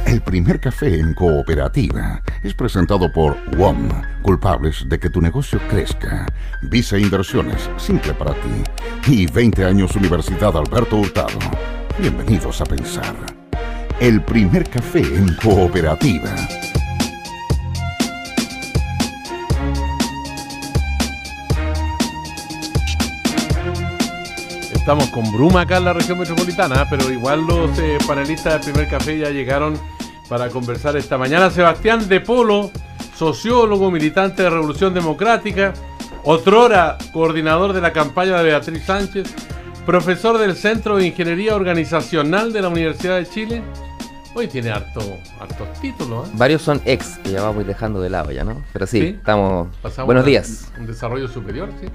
El primer café en cooperativa es presentado por WOM, culpables de que tu negocio crezca. Visa Inversiones, simple para ti. Y 20 años Universidad Alberto Hurtado. Bienvenidos a pensar. El primer café en cooperativa. Estamos con bruma acá en la región metropolitana, pero igual los panelistas del primer café ya llegaron para conversar esta mañana. Sebastián de Polo, sociólogo, militante de Revolución Democrática, otrora coordinador de la campaña de Beatriz Sánchez, profesor del Centro de Ingeniería Organizacional de la Universidad de Chile. Hoy tiene hartos títulos, ¿eh? Varios son ex, que ya vamos dejando de lado ya, ¿no? Pero sí, estamos... Pasamos Buenos días. Un desarrollo superior, ¿sí?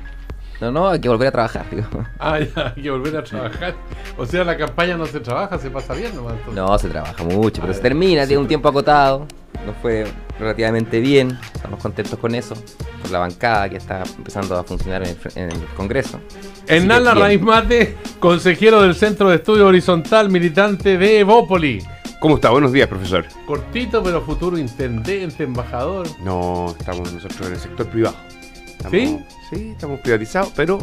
No, hay que volver a trabajar, digo. Ah, ya, hay que volver a trabajar. O sea, la campaña no se trabaja, se pasa bien nomás. Entonces. No, se trabaja mucho, pero se termina, tiene un tiempo acotado. Nos fue relativamente bien, estamos contentos con eso, por la bancada que está empezando a funcionar en el Congreso. Hernán Larraín Mate, consejero del Centro de Estudio Horizontal, militante de Evópoli. ¿Cómo está? Buenos días, profesor. Cortito, pero futuro intendente, embajador. No, estamos nosotros en el sector privado. ¿Sí? Sí, estamos privatizados, pero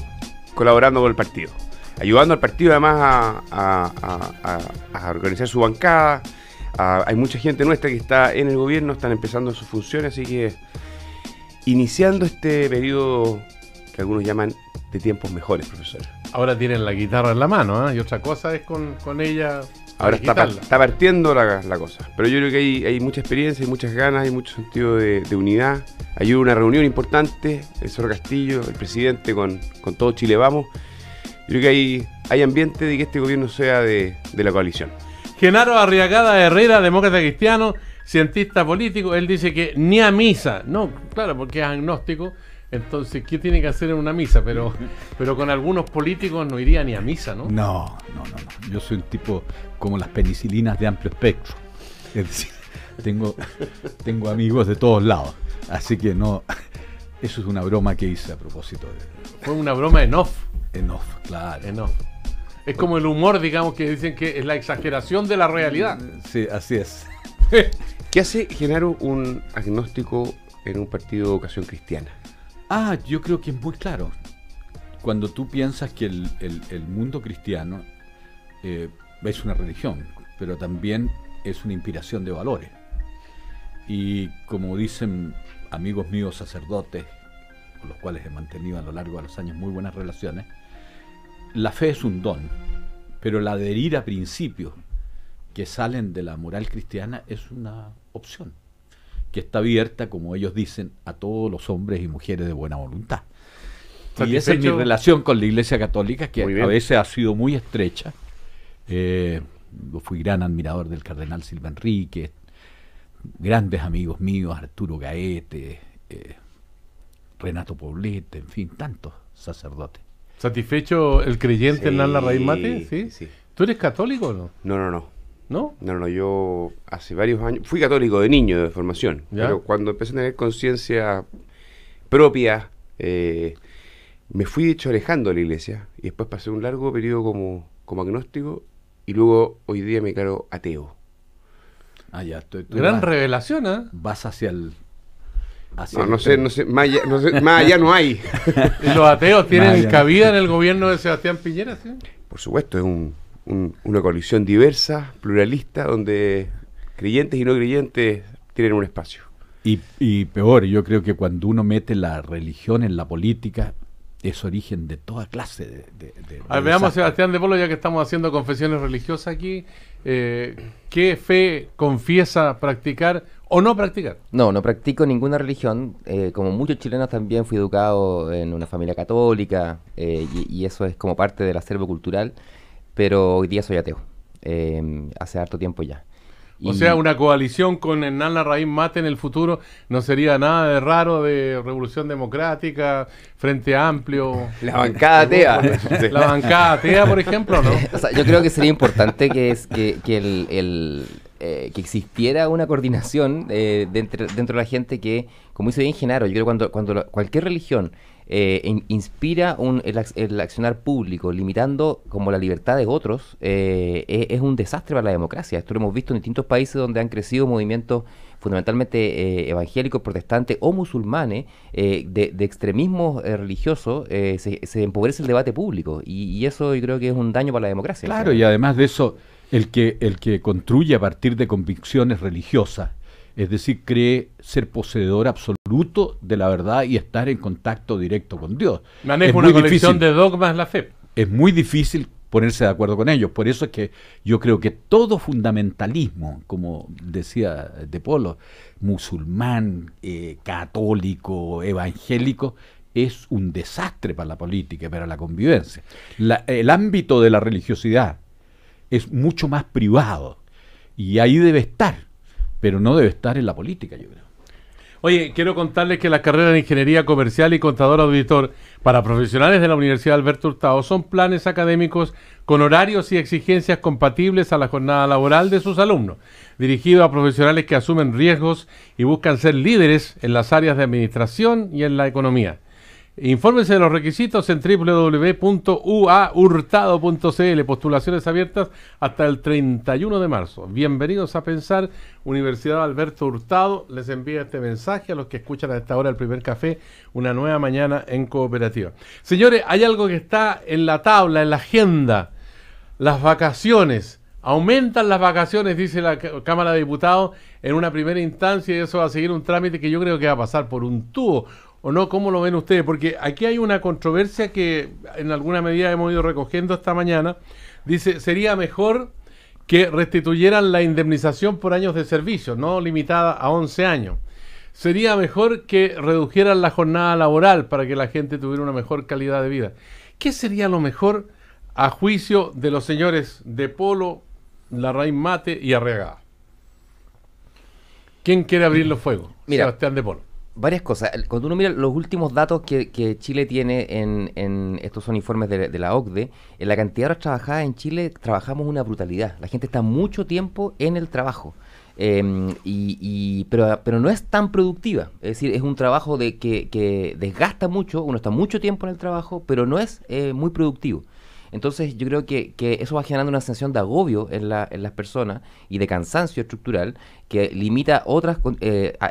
colaborando con el partido. Ayudando al partido además a organizar su bancada. Hay mucha gente nuestra que está en el gobierno, están empezando sus funciones, así que iniciando este periodo que algunos llaman de tiempos mejores, profesor. Ahora tienen la guitarra en la mano, ¿eh? Y otra cosa es con ella. Ahora está partiendo la cosa. Pero yo creo que hay mucha experiencia, hay muchas ganas, hay mucho sentido de unidad. Hay una reunión importante, el señor Castillo, el presidente con todo Chile Vamos. Yo creo que hay ambiente de que este gobierno sea de la coalición. Genaro Arriagada Herrera, demócrata cristiano, cientista político, él dice que ni a misa. No, claro, porque es agnóstico. Entonces, ¿qué tiene que hacer en una misa? Pero con algunos políticos no iría ni a misa, ¿no? No. Yo soy un tipo como las penicilinas de amplio espectro. Es decir, tengo amigos de todos lados. Así que no, eso es una broma que hice a propósito de... Fue una broma en off. En off, claro. En off. Es como el humor, digamos, que dicen que es la exageración de la realidad. Sí, así es. ¿Qué hace Genaro un agnóstico en un partido de Ocasión Cristiana? Yo creo que es muy claro. Cuando tú piensas que el mundo cristiano es una religión, pero también es una inspiración de valores. Y como dicen amigos míos sacerdotes, con los cuales he mantenido a lo largo de los años muy buenas relaciones, la fe es un don, pero el adherir a principios que salen de la moral cristiana es una opción, que está abierta, como ellos dicen, a todos los hombres y mujeres de buena voluntad. Y esa es mi relación con la Iglesia Católica, que a veces ha sido muy estrecha. Fui gran admirador del cardenal Silva Enríquez, grandes amigos míos, Arturo Gaete, Renato Poblete, en fin, tantos sacerdotes. ¿Satisfecho el creyente Hernán Larraín Mate? Sí. ¿Tú eres católico o no? No. ¿No? Yo hace varios años fui católico de niño, de formación, ¿ya? Pero cuando empecé a tener conciencia propia, me fui de hecho alejando de la iglesia y después pasé un largo periodo como agnóstico y luego hoy día me declaro ateo. Gran revelación, ¿eh? Vas hacia el... No sé, más allá no hay. ¿Y los ateos tienen cabida en el gobierno de Sebastián Piñera? ¿Sí? Por supuesto, es una coalición diversa, pluralista, donde creyentes y no creyentes tienen un espacio. Y peor, yo creo que cuando uno mete la religión en la política, es origen de toda clase de veamos a Sebastián de Polo, ya que estamos haciendo confesiones religiosas aquí. ¿Qué fe confiesa practicar o no practicar? No practico ninguna religión. Como muchos chilenos también fui educado en una familia católica y eso es como parte del acervo cultural, pero hoy día soy ateo, hace harto tiempo ya. O sea, una coalición con Hernán Larraín Mate en el futuro no sería nada de raro, de Revolución Democrática, Frente Amplio. La bancada atea. La bancada atea, por ejemplo, ¿no? O sea, yo creo que sería importante que que existiera una coordinación dentro de la gente que, como dice bien Genaro, yo creo que cuando cualquier religión inspira el accionar público, limitando como la libertad de otros, es un desastre para la democracia. Esto lo hemos visto en distintos países donde han crecido movimientos fundamentalmente evangélicos, protestantes o musulmanes, de extremismo religioso, se empobrece el debate público y eso yo creo que es un daño para la democracia. Claro, y además de eso, el que construye a partir de convicciones religiosas, es decir, cree ser poseedor absoluto de la verdad y estar en contacto directo con Dios. Maneja una colección de dogmas la fe. Es muy difícil ponerse de acuerdo con ellos. Por eso es que yo creo que todo fundamentalismo, como decía De Polo, musulmán, católico, evangélico, es un desastre para la política y para la convivencia. El ámbito de la religiosidad es mucho más privado y ahí debe estar, pero no debe estar en la política, yo creo. Oye, quiero contarles que las carreras de Ingeniería Comercial y Contador Auditor para profesionales de la Universidad Alberto Hurtado son planes académicos con horarios y exigencias compatibles a la jornada laboral de sus alumnos, dirigido a profesionales que asumen riesgos y buscan ser líderes en las áreas de administración y en la economía. Infórmense de los requisitos en www.uahurtado.cl. Postulaciones abiertas hasta el 31 de marzo. Bienvenidos a Pensar, Universidad Alberto Hurtado. Les envía este mensaje a los que escuchan a esta hora el primer café, una nueva mañana en cooperativa. Señores, hay algo que está en la tabla, en la agenda. Las vacaciones. Aumentan las vacaciones, dice la Cámara de Diputados, en una primera instancia, y eso va a seguir un trámite que yo creo que va a pasar por un tubo. ¿O no? ¿Cómo lo ven ustedes? Porque aquí hay una controversia que en alguna medida hemos ido recogiendo esta mañana. Dice, sería mejor que restituyeran la indemnización por años de servicio, no limitada a 11 años. Sería mejor que redujeran la jornada laboral para que la gente tuviera una mejor calidad de vida. ¿Qué sería lo mejor a juicio de los señores De Polo, Larraín Mate y Arriagada? ¿Quién quiere abrir los fuegos? Mira, Sebastián De Polo. Varias cosas. Cuando uno mira los últimos datos que Chile tiene estos son informes de la OCDE, en la cantidad de horas trabajadas en Chile trabajamos una brutalidad. La gente está mucho tiempo en el trabajo. Pero no es tan productiva. Es decir, es un trabajo que desgasta mucho, uno está mucho tiempo en el trabajo, pero no es muy productivo. Entonces yo creo que eso va generando una sensación de agobio en las personas y de cansancio estructural que limita otras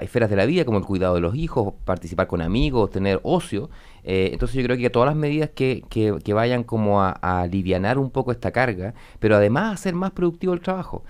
esferas de la vida, como el cuidado de los hijos, participar con amigos, tener ocio. Entonces yo creo que todas las medidas que vayan como a alivianar un poco esta carga, pero además hacer más productivo el trabajo,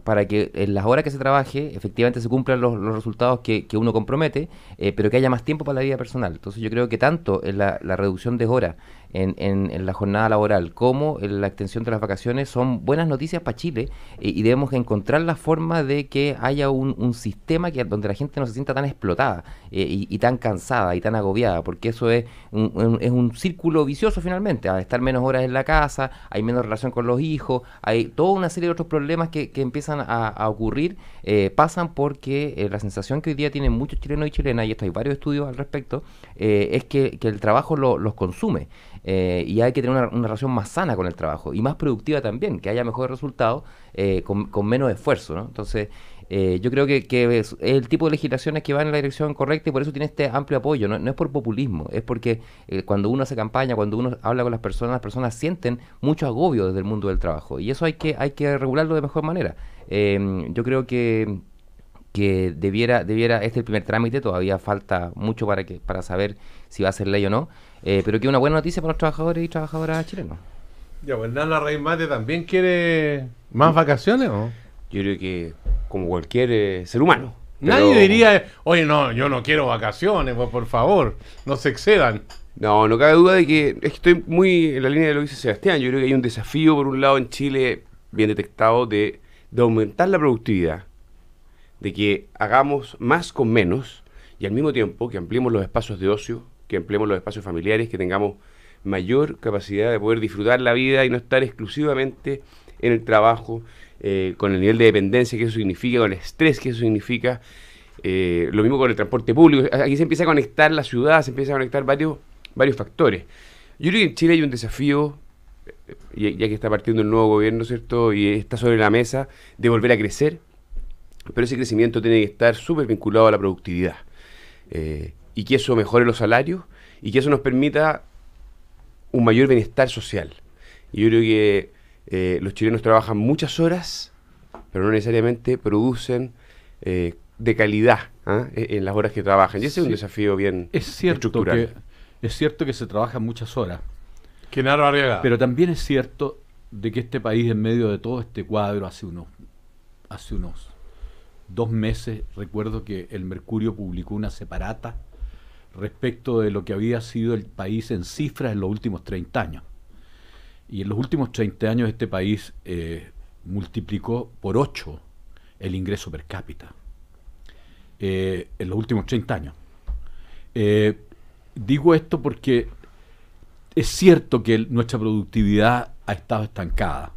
para que en las horas que se trabaje efectivamente se cumplan los resultados que uno compromete, pero que haya más tiempo para la vida personal. Entonces yo creo que tanto en la reducción de horas en la jornada laboral como en la extensión de las vacaciones son buenas noticias para Chile, y debemos encontrar la forma de que haya un sistema donde la gente no se sienta tan explotada y tan cansada y tan agobiada, porque eso es un círculo vicioso finalmente. Al estar menos horas en la casa, hay menos relación con los hijos, hay toda una serie de otros problemas que empiezan a ocurrir, pasan porque la sensación que hoy día tienen muchos chilenos y chilenas, y esto hay varios estudios al respecto, es que el trabajo los consume. Y hay que tener una relación más sana con el trabajo y más productiva también, que haya mejores resultados con menos esfuerzo, ¿no? Entonces yo creo que es el tipo de legislaciones que van en la dirección correcta, y por eso tiene este amplio apoyo. No es por populismo, es porque cuando uno hace campaña, cuando uno habla con las personas sienten mucho agobio desde el mundo del trabajo, y eso hay que regularlo de mejor manera. Yo creo que debiera, este es el primer trámite, todavía falta mucho para saber si va a ser ley o no, pero que es una buena noticia para los trabajadores y trabajadoras chilenos. Ya, pues Larraín Mate también quiere más vacaciones, ¿o? Yo creo que como cualquier ser humano. Nadie diría, oye, no, yo no quiero vacaciones, pues por favor, no se excedan. No cabe duda de que estoy muy en la línea de lo que dice Sebastián. Yo creo que hay un desafío, por un lado, en Chile, bien detectado, de aumentar la productividad, de que hagamos más con menos, y al mismo tiempo que ampliemos los espacios de ocio, que ampliemos los espacios familiares, que tengamos mayor capacidad de poder disfrutar la vida y no estar exclusivamente en el trabajo, con el nivel de dependencia que eso significa, con el estrés que eso significa. Lo mismo con el transporte público. Aquí se empieza a conectar la ciudad, se empieza a conectar varios factores. Yo creo que en Chile hay un desafío ya que está partiendo el nuevo gobierno, ¿cierto? Y está sobre la mesa de volver a crecer, pero ese crecimiento tiene que estar súper vinculado a la productividad. Y que eso mejore los salarios y que eso nos permita un mayor bienestar social. Y yo creo que los chilenos trabajan muchas horas, pero no necesariamente producen de calidad en las horas que trabajan. Y ese es un desafío bien estructural. Es cierto que se trabaja muchas horas. Genaro Arriaga. Pero también es cierto de que este país, en medio de todo este cuadro, hace unos 2 meses, recuerdo que el Mercurio publicó una separata respecto de lo que había sido el país en cifras en los últimos 30 años. Y en los últimos 30 años este país multiplicó por 8 el ingreso per cápita. En los últimos 30 años. Digo esto porque es cierto que nuestra productividad ha estado estancada,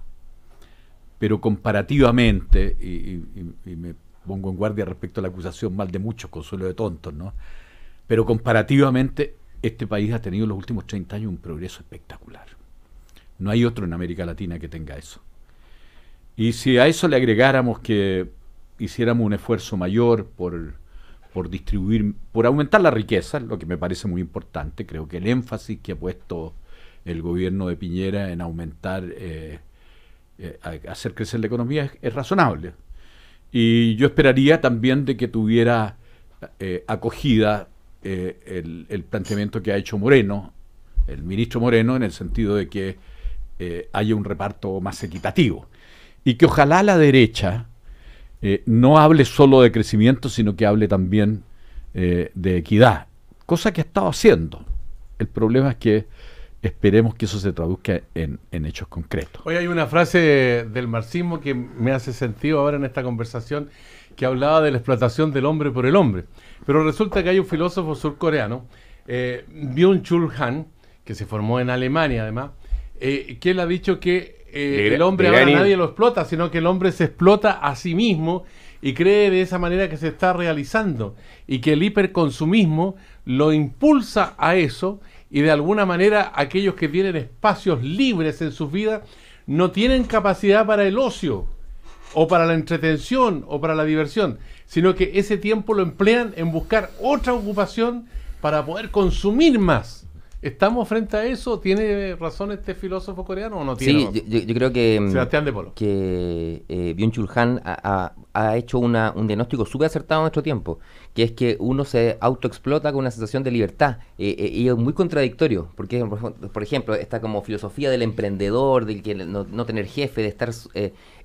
pero comparativamente, y me pongo en guardia respecto a la acusación mal de muchos, consuelo de tontos, ¿no? Pero comparativamente este país ha tenido en los últimos 30 años un progreso espectacular. No hay otro en América Latina que tenga eso. Y si a eso le agregáramos que hiciéramos un esfuerzo mayor por distribuir, por aumentar la riqueza, lo que me parece muy importante, creo que el énfasis que ha puesto el gobierno de Piñera en aumentar, hacer crecer la economía es razonable. Y yo esperaría también de que tuviera acogida el planteamiento que ha hecho Moreno, el ministro Moreno, en el sentido de que haya un reparto más equitativo. Y que ojalá la derecha no hable solo de crecimiento, sino que hable también de equidad, cosa que ha estado haciendo. El problema es que esperemos que eso se traduzca en hechos concretos. Hoy hay una frase del marxismo que me hace sentido ahora en esta conversación, que hablaba de la explotación del hombre por el hombre. Pero resulta que hay un filósofo surcoreano, Byung-Chul Han, que se formó en Alemania además, que él ha dicho que el hombre ahora nadie lo explota, sino que el hombre se explota a sí mismo y cree de esa manera que se está realizando, y que el hiperconsumismo lo impulsa a eso, y de alguna manera aquellos que tienen espacios libres en sus vidas no tienen capacidad para el ocio, o para la entretención, o para la diversión, sino que ese tiempo lo emplean en buscar otra ocupación para poder consumir más. ¿Estamos frente a eso? ¿Tiene razón este filósofo coreano o no tiene? Sí, yo creo que Sebastián de Polo. Que Byung-Chul Han ha hecho un diagnóstico súper acertado en nuestro tiempo, que es que uno se autoexplota con una sensación de libertad, y es muy contradictorio, porque por ejemplo esta como filosofía del emprendedor, del que no tener jefe, de estar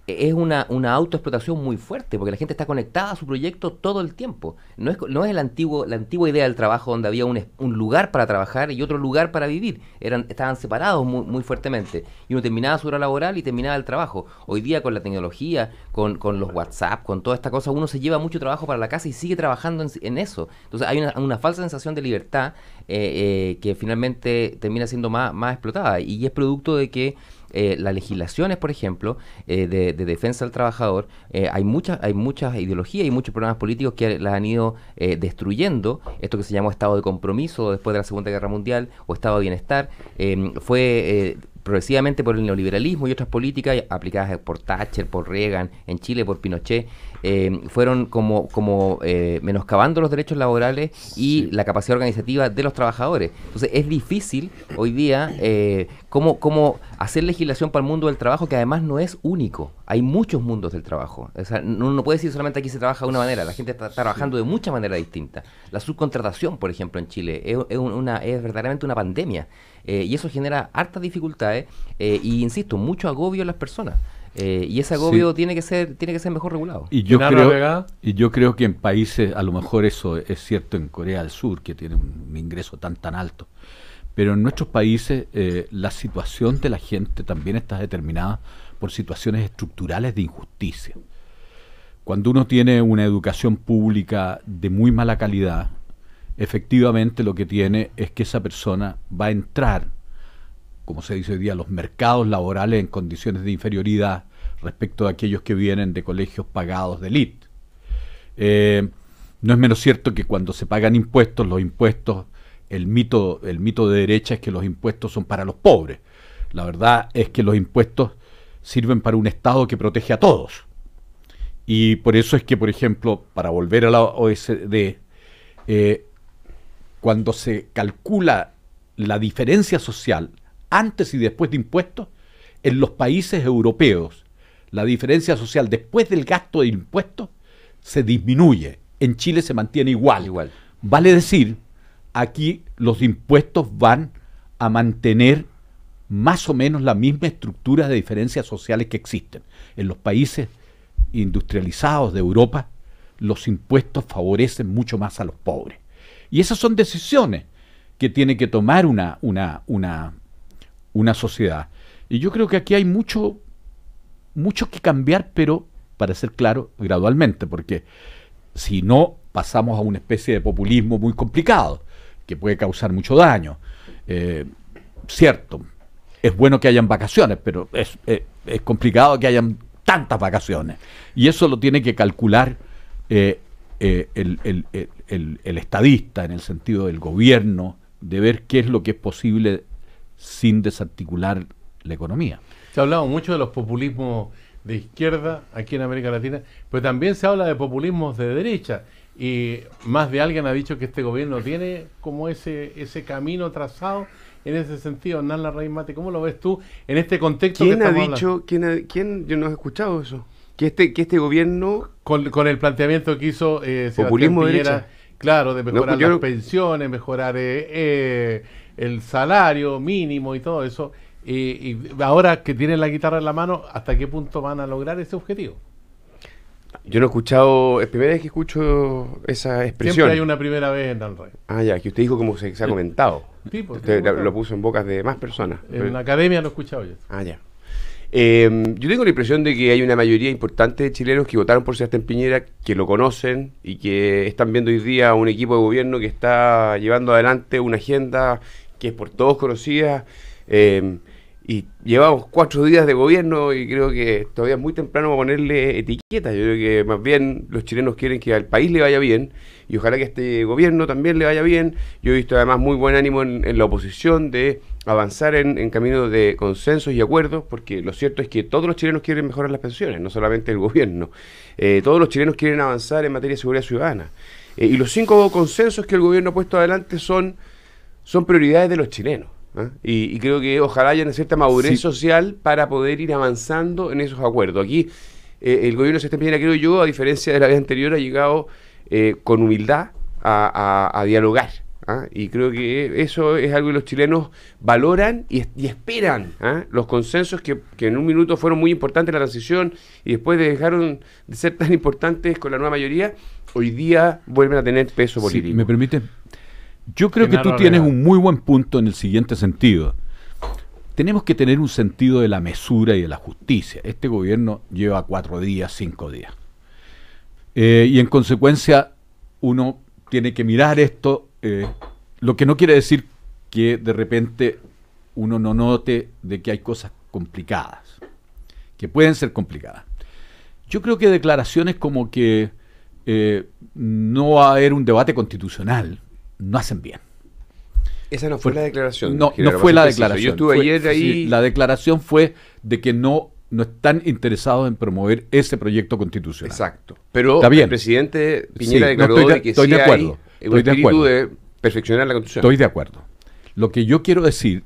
es una autoexplotación muy fuerte, porque la gente está conectada a su proyecto todo el tiempo. No es la antigua idea del trabajo, donde había un lugar para trabajar y otro lugar para vivir. Estaban separados muy fuertemente. Y uno terminaba su hora laboral y terminaba el trabajo. Hoy día, con la tecnología, con los WhatsApp, con toda esta cosa, uno se lleva mucho trabajo para la casa y sigue trabajando en eso. Entonces hay una falsa sensación de libertad que finalmente termina siendo más explotada. Y es producto de que las legislaciones, por ejemplo, de defensa del trabajador, hay muchas ideologías y muchos programas políticos que las han ido destruyendo. Esto que se llamó estado de compromiso después de la Segunda Guerra Mundial, o estado de bienestar, fue progresivamente por el neoliberalismo y otras políticas aplicadas por Thatcher, por Reagan, en Chile por Pinochet, fueron como menoscabando los derechos laborales y la capacidad organizativa de los trabajadores. Entonces es difícil hoy día cómo hacer legislación para el mundo del trabajo, que además no es único. Hay muchos mundos del trabajo. O sea, no puede decir solamente aquí se trabaja de una manera, la gente está trabajando de muchas maneras distintas. La subcontratación, por ejemplo, en Chile es verdaderamente una pandemia, y eso genera hartas dificultades y, insisto, mucho agobio en las personas. Y ese agobio tiene que ser mejor regulado. Y yo creo que en países, a lo mejor eso es cierto en Corea del Sur, que tiene un ingreso tan alto, pero en nuestros países la situación de la gente también está determinada por situaciones estructurales de injusticia. Cuando uno tiene una educación pública de muy mala calidad, efectivamente lo que tiene es que esa persona va a entrar, como se dice hoy día, a los mercados laborales en condiciones de inferioridad respecto de aquellos que vienen de colegios pagados de élite. No es menos cierto que cuando se pagan impuestos, los impuestos, el mito de derecha es que los impuestos son para los pobres. La verdad es que los impuestos sirven para un Estado que protege a todos. Y por eso es que, por ejemplo, para volver a la OECD, cuando se calcula la diferencia social antes y después de impuestos, en los países europeos, la diferencia social después del gasto de impuestos se disminuye. En Chile se mantiene igual. Vale decir, aquí los impuestos van a mantener más o menos la misma estructura de diferencias sociales que existen. En los países industrializados de Europa, los impuestos favorecen mucho más a los pobres. Y esas son decisiones que tiene que tomar una sociedad. Y yo creo que aquí hay mucho que cambiar, pero, para ser claro, gradualmente, porque si no, pasamos a una especie de populismo muy complicado, que puede causar mucho daño. Cierto, es bueno que hayan vacaciones, pero es complicado que hayan tantas vacaciones. Y eso lo tiene que calcular el estadista, en el sentido del gobierno, de ver qué es lo que es posible sin desarticular la economía. Se ha hablado mucho de los populismos de izquierda aquí en América Latina, pero también se habla de populismos de derecha, y más de alguien ha dicho que este gobierno tiene como ese camino trazado en ese sentido. Hernán Larraín Mate, ¿cómo lo ves tú en este contexto? ¿Quién ha dicho? ¿Quién? Yo no he escuchado eso. Que este gobierno... Con el planteamiento que hizo populismo Sebastián Piñera, de derecha. Claro, de mejorar las pensiones, mejorar el salario mínimo y todo eso. Y ahora que tienen la guitarra en la mano, ¿hasta qué punto van a lograr ese objetivo? Yo no he escuchado, es primera vez que escucho esa expresión. Siempre hay una primera vez en el rey. Ah, ya, que usted dijo como se ha comentado. Sí, pues, usted lo puso en bocas de más personas. En la academia lo he escuchado yo. Ah, ya. Yo tengo la impresión de que hay una mayoría importante de chilenos que votaron por Sebastián Piñera, que lo conocen y que están viendo hoy día un equipo de gobierno que está llevando adelante una agenda que es por todos conocida. Y llevamos 4 días de gobierno y creo que todavía es muy temprano para ponerle etiquetas. Yo creo que más bien los chilenos quieren que al país le vaya bien y ojalá que a este gobierno también le vaya bien. Yo he visto además muy buen ánimo en la oposición de avanzar en caminos de consensos y acuerdos, porque lo cierto es que todos los chilenos quieren mejorar las pensiones, no solamente el gobierno. Todos los chilenos quieren avanzar en materia de seguridad ciudadana. Y los 5 consensos que el gobierno ha puesto adelante son prioridades de los chilenos. Y creo que ojalá haya una cierta madurez social para poder ir avanzando en esos acuerdos. Aquí el gobierno de Sebastián Piñera, creo yo, a diferencia de la vez anterior, ha llegado con humildad a dialogar. Y creo que eso es algo que los chilenos valoran y esperan. Los consensos que en un minuto fueron muy importantes en la transición y después dejaron de ser tan importantes con la nueva mayoría, hoy día vuelven a tener peso político. Si me permite, yo creo que tú tienes un muy buen punto en el siguiente sentido. Tenemos que tener un sentido de la mesura y de la justicia. Este gobierno lleva 4 días, 5 días. Y en consecuencia uno tiene que mirar esto, lo que no quiere decir que de repente uno no note de que hay cosas complicadas, que pueden ser complicadas. Yo creo que declaraciones como que no va a haber un debate constitucional no hacen bien. Esa no fue la declaración. No fue la declaración. Yo estuve ayer ahí. Sí, la declaración fue de que no están interesados en promover ese proyecto constitucional. Exacto. Pero el presidente Piñera declaró que estoy de acuerdo. Hay un espíritu de perfeccionar la constitución. Estoy de acuerdo. Lo que yo quiero decir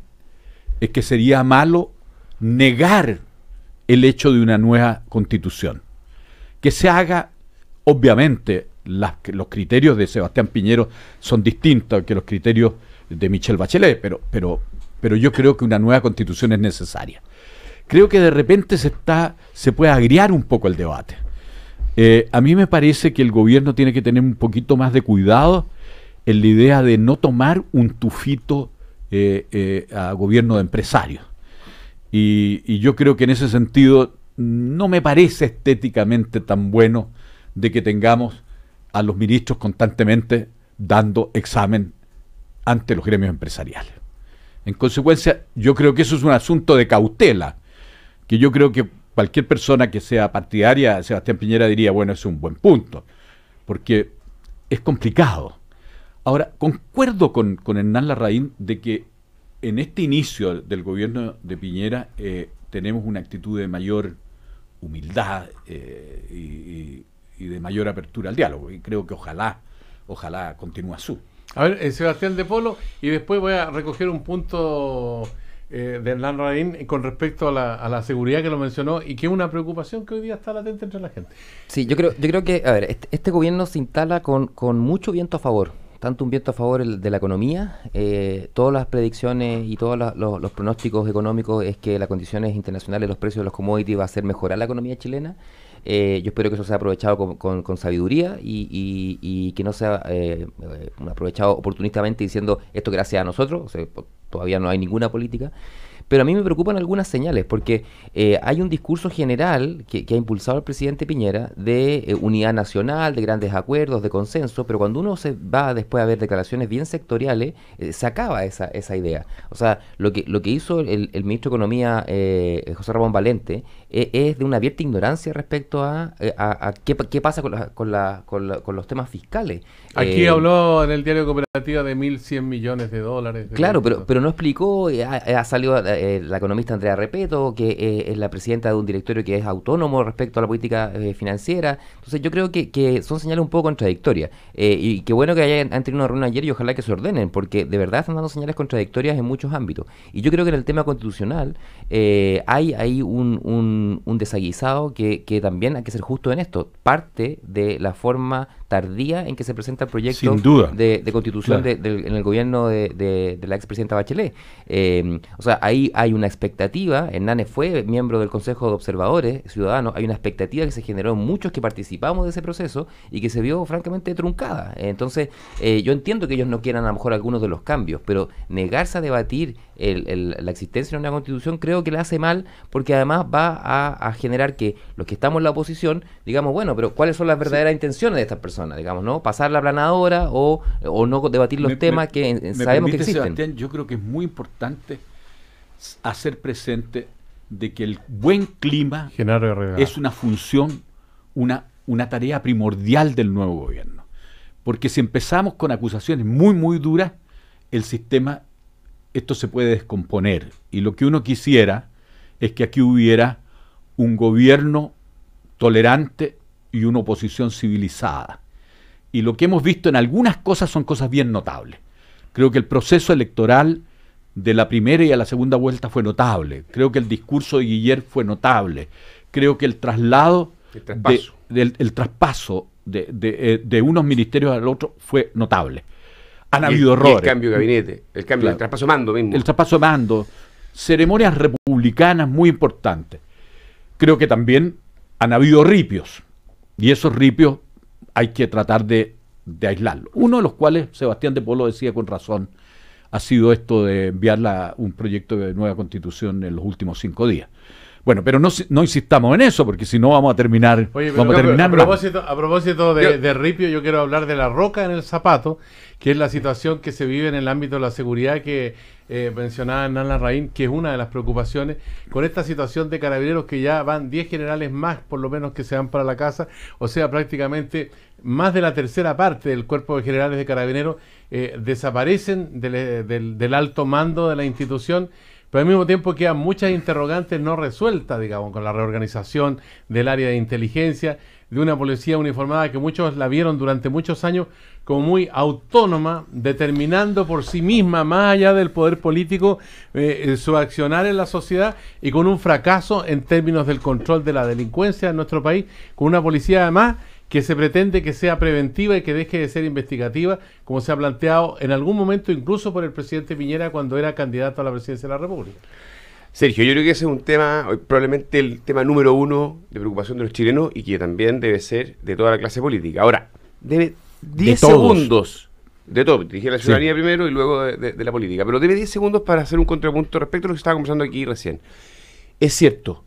es que sería malo negar el hecho de una nueva constitución. Que se haga, obviamente, los criterios de Sebastián Piñera son distintos que los criterios de Michelle Bachelet, pero yo creo que una nueva constitución es necesaria. Creo que de repente se puede agriar un poco el debate. A mí me parece que el gobierno tiene que tener un poquito más de cuidado en la idea de no tomar un tufito a gobierno de empresarios. Y yo creo que en ese sentido no me parece estéticamente tan bueno de que tengamos a los ministros constantemente dando examen ante los gremios empresariales. En consecuencia, yo creo que eso es un asunto de cautela, que yo creo que cualquier persona que sea partidaria de Sebastián Piñera diría, bueno, es un buen punto, porque es complicado. Ahora, concuerdo con Hernán Larraín de que en este inicio del gobierno de Piñera tenemos una actitud de mayor humildad y de mayor apertura al diálogo, y creo que ojalá continúe así. A ver, Sebastián de Polo, y después voy a recoger un punto de Hernán Larraín con respecto a la seguridad que lo mencionó y que es una preocupación que hoy día está latente entre la gente. Sí, yo creo que, a ver, este gobierno se instala con mucho viento a favor, tanto un viento a favor de la economía, todas las predicciones y todos los pronósticos económicos es que las condiciones internacionales, los precios de los commodities va a hacer mejorar la economía chilena. Yo espero que eso sea aprovechado con sabiduría y que no sea aprovechado oportunistamente diciendo esto gracias a nosotros. O sea, todavía no hay ninguna política. Pero a mí me preocupan algunas señales, porque hay un discurso general que ha impulsado el presidente Piñera de unidad nacional, de grandes acuerdos, de consenso, pero cuando uno se va después a ver declaraciones bien sectoriales, se acaba esa idea. O sea, lo que hizo el ministro de Economía, José Ramón Valente, es de una abierta ignorancia respecto a qué pasa con los temas fiscales. Aquí habló en el diario Cooperativa de 1.100 millones de dólares. Claro, pero no explicó, ha salido la economista Andrea Repeto, que es la presidenta de un directorio que es autónomo respecto a la política financiera. Entonces yo creo que son señales un poco contradictorias. Y qué bueno que han tenido una reunión ayer y ojalá que se ordenen, porque de verdad están dando señales contradictorias en muchos ámbitos. Y yo creo que en el tema constitucional hay un desaguisado que también hay que ser justo en esto. Parte de la forma tardía en que se presenta el proyecto de constitución claro. En el gobierno de la expresidenta Bachelet. O sea, ahí hay una expectativa, Hernández fue miembro del Consejo de Observadores Ciudadanos, hay una expectativa que se generó en muchos que participamos de ese proceso y que se vio francamente truncada. Entonces, yo entiendo que ellos no quieran a lo mejor algunos de los cambios, pero negarse a debatir la existencia de una constitución creo que le hace mal, porque además va a generar que los que estamos en la oposición digamos, bueno, pero ¿cuáles son las verdaderas intenciones de estas personas? Digamos, ¿no? Pasar la planadora o no debatir los temas que sabemos que existen. Sebastián, yo creo que es muy importante hacer presente de que el buen clima es una función, una tarea primordial del nuevo gobierno. Porque si empezamos con acusaciones muy, muy duras, el sistema, esto se puede descomponer. Y lo que uno quisiera es que aquí hubiera un gobierno tolerante y una oposición civilizada. Y lo que hemos visto en algunas cosas son cosas bien notables. Creo que el proceso electoral de la primera y a la segunda vuelta fue notable. Creo que el discurso de Guillermo fue notable. Creo que el traspaso de unos ministerios al otro fue notable. Han habido errores. El cambio de gabinete, el traspaso de mando mismo. El traspaso de mando, ceremonias republicanas muy importantes. Creo que también han habido ripios, y esos ripios hay que tratar de aislarlos. Uno de los cuales, Sebastián de Polo decía con razón, ha sido esto de enviar un proyecto de nueva constitución en los últimos 5 días. Bueno, pero no insistamos en eso, porque si no vamos a terminar. Oye, a propósito de ripio, yo quiero hablar de la roca en el zapato, que es la situación que se vive en el ámbito de la seguridad que mencionaba Hernán Larraín, que es una de las preocupaciones, con esta situación de carabineros que ya van 10 generales más, por lo menos, que se van para la casa, o sea, prácticamente más de la tercera parte del cuerpo de generales de carabineros desaparecen del alto mando de la institución. Pero al mismo tiempo quedan muchas interrogantes no resueltas, digamos, con la reorganización del área de inteligencia, de una policía uniformada que muchos la vieron durante muchos años como muy autónoma, determinando por sí misma, más allá del poder político, su accionar en la sociedad, y con un fracaso en términos del control de la delincuencia en nuestro país, con una policía además que se pretende que sea preventiva y que deje de ser investigativa, como se ha planteado en algún momento incluso por el presidente Piñera cuando era candidato a la presidencia de la República. Sergio, yo creo que ese es un tema, probablemente el tema número 1 de preocupación de los chilenos, y que también debe ser de toda la clase política. Ahora, debe 10 segundos, de todo, dije la ciudadanía primero y luego de la política, pero debe 10 segundos para hacer un contrapunto respecto a lo que estaba conversando aquí recién. Es cierto,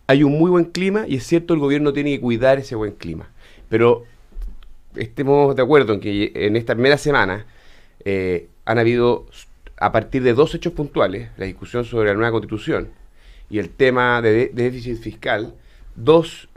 hay un muy buen clima, y es cierto, el gobierno tiene que cuidar ese buen clima. Pero estemos de acuerdo en que en esta primera semana han habido, a partir de 2 hechos puntuales, la discusión sobre la nueva constitución y el tema de déficit fiscal, 2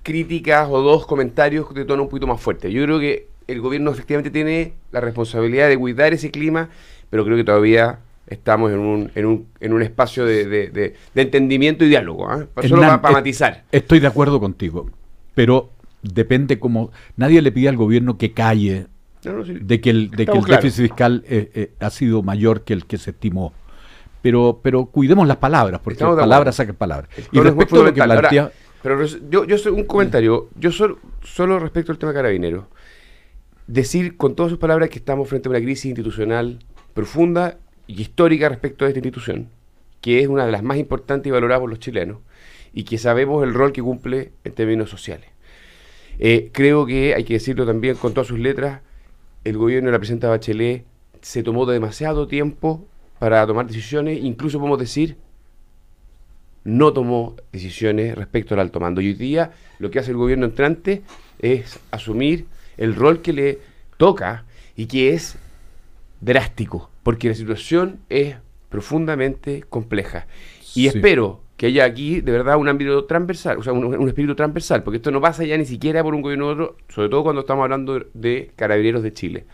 críticas o 2 comentarios de tono un poquito más fuerte. Yo creo que el gobierno efectivamente tiene la responsabilidad de cuidar ese clima, pero creo que todavía estamos en un espacio de entendimiento y diálogo, solo para matizar. Estoy de acuerdo contigo, pero depende como... Nadie le pide al gobierno que calle de que el déficit fiscal ha sido mayor que el que se estimó. Pero cuidemos las palabras, porque palabras sacan palabras. Y respecto a lo que plantea... Ahora, pero yo soy un comentario, yo solo respecto al tema Carabineros, decir con todas sus palabras que estamos frente a una crisis institucional profunda y histórica respecto a esta institución, que es una de las más importantes y valoradas por los chilenos, y que sabemos el rol que cumple en términos sociales. Creo que hay que decirlo también con todas sus letras, el gobierno de la presidenta Bachelet se tomó demasiado tiempo para tomar decisiones, incluso podemos decir, no tomó decisiones respecto al alto mando. Y hoy día lo que hace el gobierno entrante es asumir el rol que le toca y que es drástico, porque la situación es profundamente compleja. Y espero que haya aquí de verdad un ámbito transversal, o sea, un espíritu transversal, porque esto no pasa ya ni siquiera por un gobierno u otro, sobre todo cuando estamos hablando de Carabineros de Chile,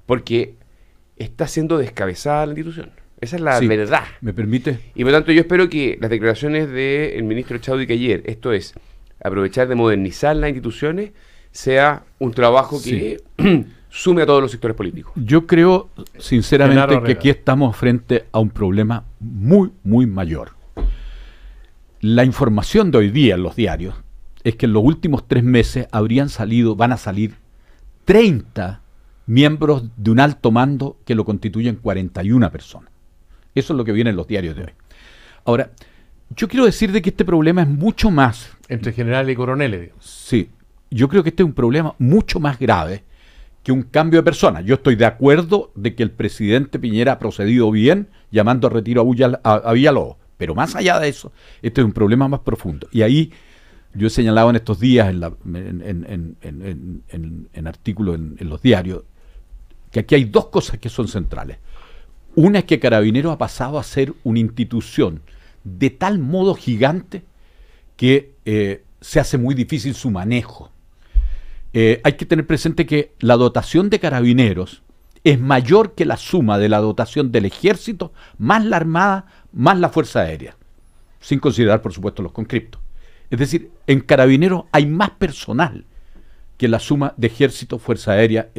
porque está siendo descabezada la institución. Esa es la verdad. ¿Me permite? Y por tanto yo espero que las declaraciones del ministro Chadwick ayer, esto es, aprovechar de modernizar las instituciones, sea un trabajo que sume a todos los sectores políticos. Yo creo sinceramente que aquí estamos frente a un problema muy, muy mayor. La información de hoy día en los diarios es que en los últimos 3 meses van a salir 30 miembros de un alto mando que lo constituyen 41 personas. Eso es lo que viene en los diarios de hoy. Ahora, yo quiero decir de que este problema es mucho más... Entre generales y coroneles, digamos. Sí, yo creo que este es un problema mucho más grave que un cambio de personas. Yo estoy de acuerdo de que el presidente Piñera ha procedido bien llamando a retiro a Villalobos, pero más allá de eso, este es un problema más profundo. Y ahí yo he señalado en estos días en artículos en los diarios que aquí hay 2 cosas que son centrales. Una es que Carabineros ha pasado a ser una institución de tal modo gigante que se hace muy difícil su manejo. Hay que tener presente que la dotación de Carabineros es mayor que la suma de la dotación del Ejército, más la Armada, más la Fuerza Aérea, sin considerar, por supuesto, los conscriptos. Es decir, en Carabineros hay más personal que la suma de Ejército, Fuerza Aérea.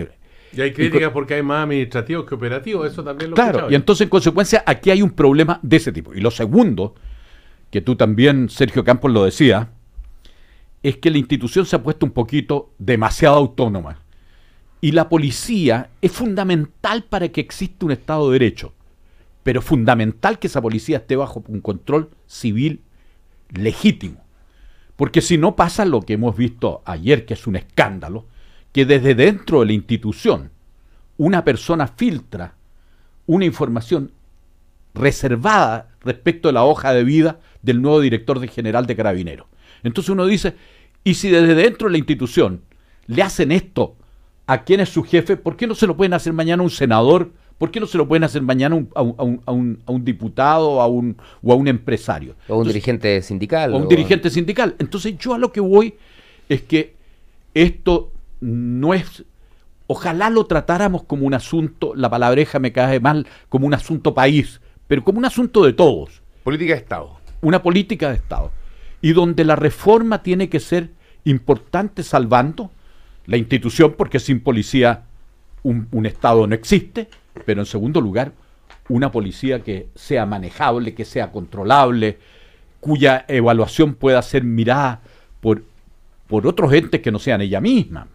Y hay críticas porque hay más administrativos que operativos, eso también lo Claro, y entonces en consecuencia aquí hay un problema de ese tipo. Y lo segundo, que tú también, Sergio Campos, lo decías, es que la institución se ha puesto un poquito demasiado autónoma. Y la policía es fundamental para que exista un Estado de Derecho, pero fundamental que esa policía esté bajo un control civil legítimo. Porque si no pasa lo que hemos visto ayer, que es un escándalo, que desde dentro de la institución una persona filtra una información reservada respecto a la hoja de vida del nuevo director general de Carabineros. Entonces uno dice, ¿y si desde dentro de la institución le hacen esto a quien es su jefe? ¿Por qué no se lo pueden hacer mañana a un senador? ¿Por qué no se lo pueden hacer mañana a un diputado o a un empresario? O un dirigente sindical. O un dirigente sindical. Entonces yo a lo que voy es que esto no es... Ojalá lo tratáramos como un asunto, la palabreja me cae mal, como un asunto país, pero como un asunto de todos. Política de Estado. Una política de Estado. Y donde la reforma tiene que ser importante salvando la institución, porque sin policía un Estado no existe, pero en segundo lugar, una policía que sea manejable, que sea controlable, cuya evaluación pueda ser mirada por otros entes que no sean ella misma.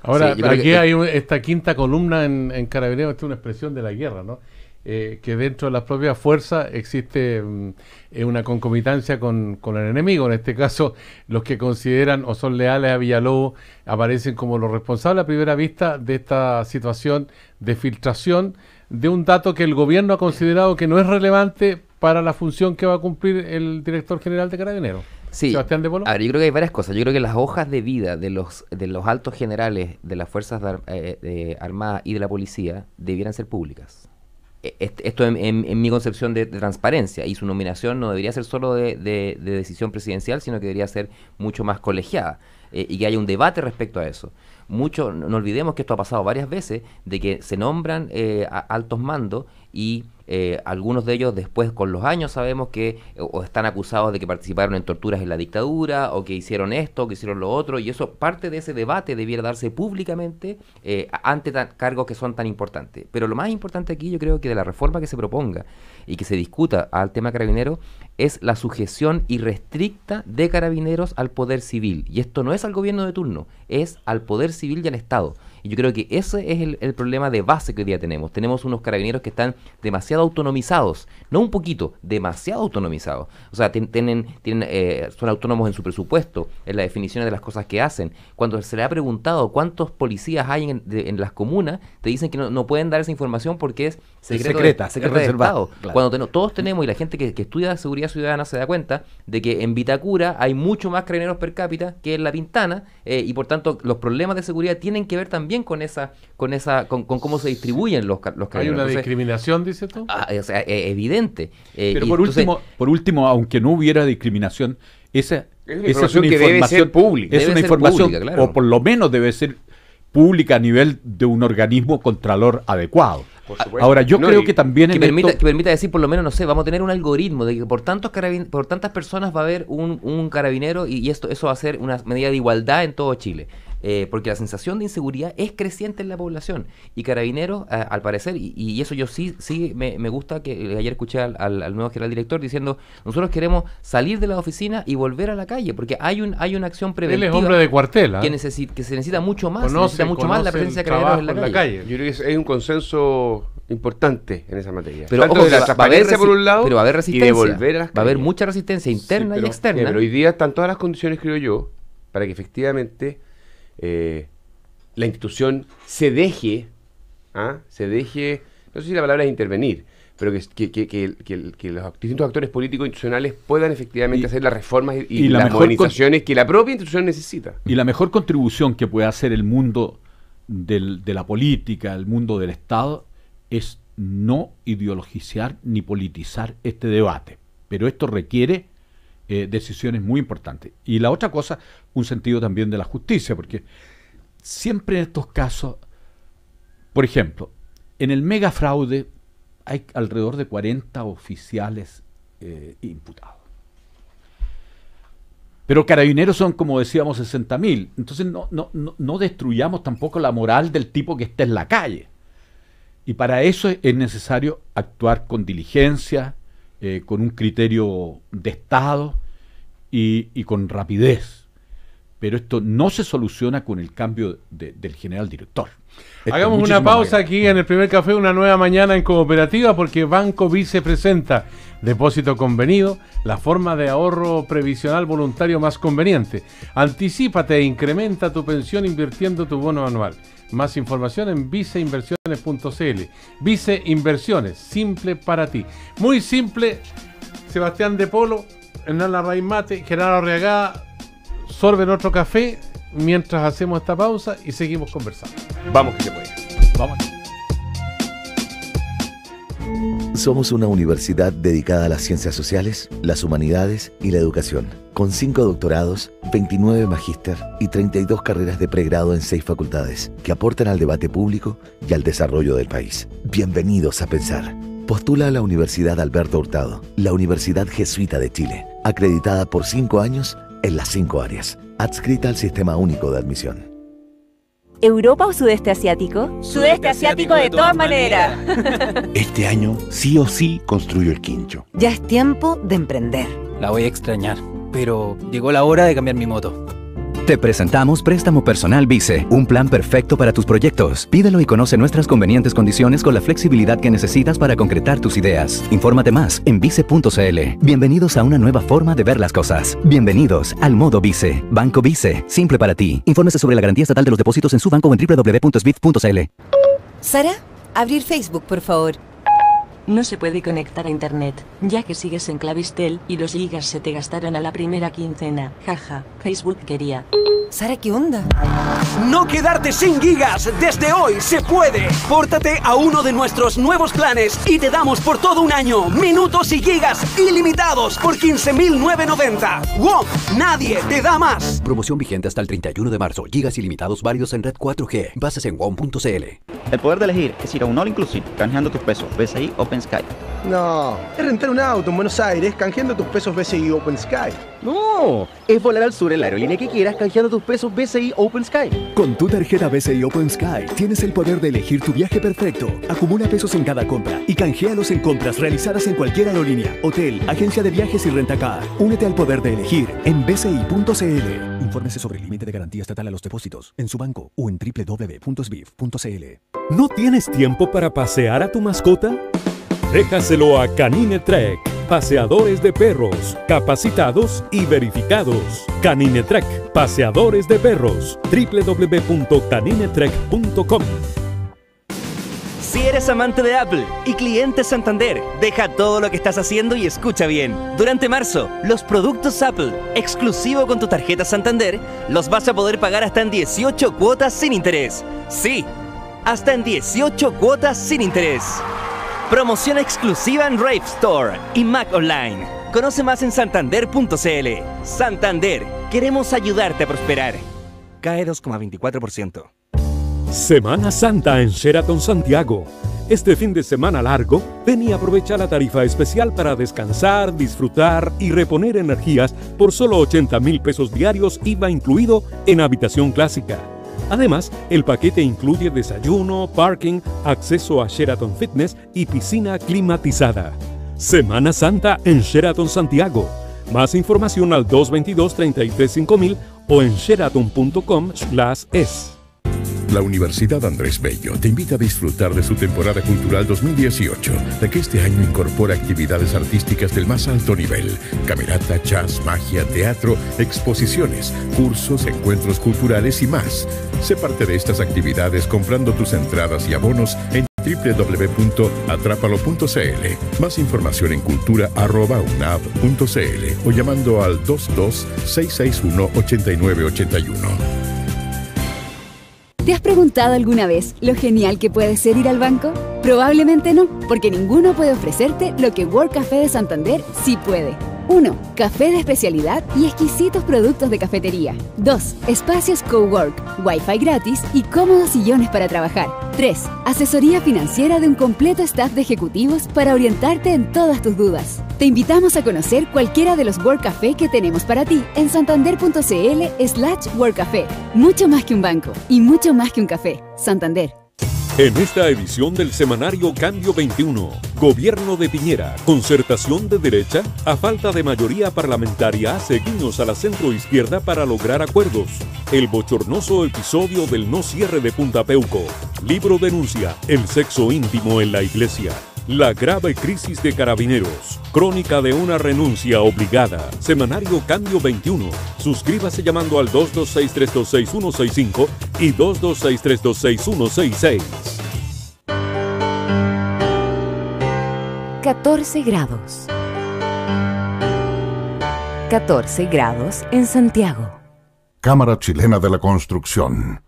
Ahora, sí, aquí hay esta quinta columna en Carabineros, esta es una expresión de la guerra, ¿no? Que dentro de las propias fuerzas existe una concomitancia con el enemigo. En este caso, los que consideran o son leales a Villalobos aparecen como los responsables a primera vista de esta situación de filtración de un dato que el gobierno ha considerado que no es relevante para la función que va a cumplir el director general de Carabineros. Sí, Sebastián de Polo. Ahora, yo creo que hay varias cosas. Yo creo que las hojas de vida de los altos generales de las Fuerzas Armadas y de la Policía debieran ser públicas. esto en mi concepción de transparencia, y su nominación no debería ser solo de decisión presidencial, sino que debería ser mucho más colegiada, y que haya un debate respecto a eso. No olvidemos que esto ha pasado varias veces, de que se nombran altos mandos y algunos de ellos después con los años sabemos que o están acusados de que participaron en torturas en la dictadura, o que hicieron esto, o que hicieron lo otro, y eso, parte de ese debate debiera darse públicamente ante cargos que son tan importantes. Pero lo más importante aquí, yo creo que de la reforma que se proponga y que se discuta al tema carabinero, es la sujeción irrestricta de Carabineros al poder civil. Y esto no es al gobierno de turno, es al poder civil y al Estado. Y yo creo que ese es el problema de base que hoy día tenemos. Tenemos unos carabineros que están demasiado autonomizados, no un poquito, demasiado autonomizados. O sea, son autónomos en su presupuesto, en la definición de las cosas que hacen. Cuando se le ha preguntado cuántos policías hay en las comunas, te dicen que no pueden dar esa información porque es secreta de Estado. Claro. Cuando todos tenemos, y la gente que estudia seguridad ciudadana se da cuenta de que en Vitacura hay mucho más carabineros per cápita que en La Pintana, y por tanto los problemas de seguridad tienen que ver también con cómo se distribuyen los carabineros. ¿Hay una discriminación, dices tú? O sea, evidente. Pero por último, aunque no hubiera discriminación, esa es una que debe ser pública. Es una información, pública, claro. O por lo menos debe ser pública a nivel de un organismo contralor adecuado. Ahora, yo creo que también... Que permita decir, por lo menos, no sé, vamos a tener un algoritmo de que por tantas personas va a haber un carabinero, y eso va a ser una medida de igualdad en todo Chile. Porque la sensación de inseguridad es creciente en la población, y Carabineros, al parecer, y eso yo sí me gusta, que ayer escuché al nuevo general director diciendo: nosotros queremos salir de la oficina y volver a la calle, porque hay una acción preventiva. Él es hombre de cuartel, que se necesita mucho más, la presencia de Carabineros en la calle. Yo creo que hay un consenso importante en esa materia. Pero tanto de la transparencia por un lado, pero va a haber resistencia, y de volver a las calles. Va a haber mucha resistencia interna y externa. Pero hoy día están todas las condiciones, creo yo, para que efectivamente la institución se deje, no sé si la palabra es intervenir, pero que los distintos actores políticos institucionales puedan efectivamente hacer las reformas y las modernizaciones que la propia institución necesita. Y la mejor contribución que puede hacer el mundo de la política, el mundo del Estado, es no ideologizar ni politizar este debate. Pero esto requiere decisiones muy importantes. Y la otra cosa, un sentido también de la justicia, porque siempre en estos casos, por ejemplo, en el megafraude hay alrededor de 40 oficiales imputados. Pero Carabineros son, como decíamos, 60.000. Entonces no destruyamos tampoco la moral del tipo que está en la calle. Y para eso es necesario actuar con diligencia, con un criterio de Estado y con rapidez. Pero esto no se soluciona con el cambio del general director. Hagamos una pausa aquí en el primer café, una nueva mañana en Cooperativa, porque Banco Vice presenta Depósito Convenido, la forma de ahorro previsional voluntario más conveniente. Anticípate e incrementa tu pensión invirtiendo tu bono anual. Más información en viceinversiones.cl. Vice Inversiones, simple para ti. Muy simple. Sebastián de Polo, Hernán Larraín Mate, Gerardo Arriagada sorben otro café mientras hacemos esta pausa y seguimos conversando. Vamos que se puede. Vamos. Somos una universidad dedicada a las ciencias sociales, las humanidades y la educación, con 5 doctorados, 29 magíster y 32 carreras de pregrado en 6 facultades, que aportan al debate público y al desarrollo del país. Bienvenidos a Pensar. Postula a la Universidad Alberto Hurtado, la Universidad Jesuita de Chile, acreditada por 5 años en las 5 áreas, adscrita al Sistema Único de Admisión. ¿Europa o sudeste asiático? Sudeste asiático de todas maneras. Este año sí o sí construyo el quincho. Ya es tiempo de emprender. La voy a extrañar, pero llegó la hora de cambiar mi moto. Te presentamos Préstamo Personal Vice, un plan perfecto para tus proyectos. Pídelo y conoce nuestras convenientes condiciones con la flexibilidad que necesitas para concretar tus ideas. Infórmate más en vice.cl. Bienvenidos a una nueva forma de ver las cosas. Bienvenidos al modo Vice. Banco Vice, simple para ti. Infórmese sobre la garantía estatal de los depósitos en su banco o en www.sbif.cl. Sara, abrir Facebook, por favor. No se puede conectar a internet, ya que sigues en Clavistel y los gigas se te gastaron a la primera quincena. Jaja, Facebook quería. Sara, ¿qué onda? No quedarte sin gigas, desde hoy se puede. Pórtate a uno de nuestros nuevos planes y te damos por todo un año minutos y gigas ilimitados por 15.990. ¡WOM! Nadie te da más. Promoción vigente hasta el 31 de marzo. Gigas ilimitados válidos en red 4G. Bases en WOM.cl. El poder de elegir es ir a un All Inclusive, canjeando tus pesos BCI Open Sky. No, es rentar un auto en Buenos Aires canjeando tus pesos BCI Open Sky. No, es volar al sur en la aerolínea que quieras canjeando tus pesos BCI Open Sky. Con tu tarjeta BCI Open Sky tienes el poder de elegir tu viaje perfecto. Acumula pesos en cada compra y canjealos en compras realizadas en cualquier aerolínea, hotel, agencia de viajes y rentacar. Únete al poder de elegir en bci.cl. Infórmese sobre el límite de garantía estatal a los depósitos en su banco o en www.sbif.cl. ¿No tienes tiempo para pasear a tu mascota? Déjaselo a Canine Trek, paseadores de perros, capacitados y verificados. Canine Trek, paseadores de perros, www.caninetrek.com. Si eres amante de Apple y cliente Santander, deja todo lo que estás haciendo y escucha bien. Durante marzo, los productos Apple, exclusivo con tu tarjeta Santander, los vas a poder pagar hasta en 18 cuotas sin interés. Sí, hasta en 18 cuotas sin interés. Promoción exclusiva en Rave Store y Mac Online. Conoce más en santander.cl. Santander, queremos ayudarte a prosperar. Cae 2,24%. Semana Santa en Sheraton Santiago. Este fin de semana largo, ven y aprovecha la tarifa especial para descansar, disfrutar y reponer energías por solo 80,000 pesos diarios, IVA incluido en habitación clásica. Además, el paquete incluye desayuno, parking, acceso a Sheraton Fitness y piscina climatizada. Semana Santa en Sheraton Santiago. Más información al 222-335000 o en sheraton.com/es. La Universidad Andrés Bello te invita a disfrutar de su temporada cultural 2018, la que este año incorpora actividades artísticas del más alto nivel: camerata, jazz, magia, teatro, exposiciones, cursos, encuentros culturales y más. Sé parte de estas actividades comprando tus entradas y abonos en www.atrápalo.cl. Más información en cultura@unab.cl o llamando al 22-661-8981. ¿Te has preguntado alguna vez lo genial que puede ser ir al banco? Probablemente no, porque ninguno puede ofrecerte lo que World Café de Santander sí puede. 1. Café de especialidad y exquisitos productos de cafetería. 2. Espacios cowork, wifi gratis y cómodos sillones para trabajar. 3. Asesoría financiera de un completo staff de ejecutivos para orientarte en todas tus dudas. Te invitamos a conocer cualquiera de los World Café que tenemos para ti en santander.cl/World Café. Mucho más que un banco y mucho más que un café. Santander. En esta edición del semanario Cambio 21, Gobierno de Piñera, concertación de derecha, a falta de mayoría parlamentaria, seguimos a la centroizquierda para lograr acuerdos. El bochornoso episodio del no cierre de Punta Peuco. Libro denuncia el sexo íntimo en la iglesia. La grave crisis de Carabineros. Crónica de una renuncia obligada. Semanario Cambio 21. Suscríbase llamando al 226-326-165 y 226-326-166. 14 grados. 14 grados en Santiago. Cámara Chilena de la Construcción.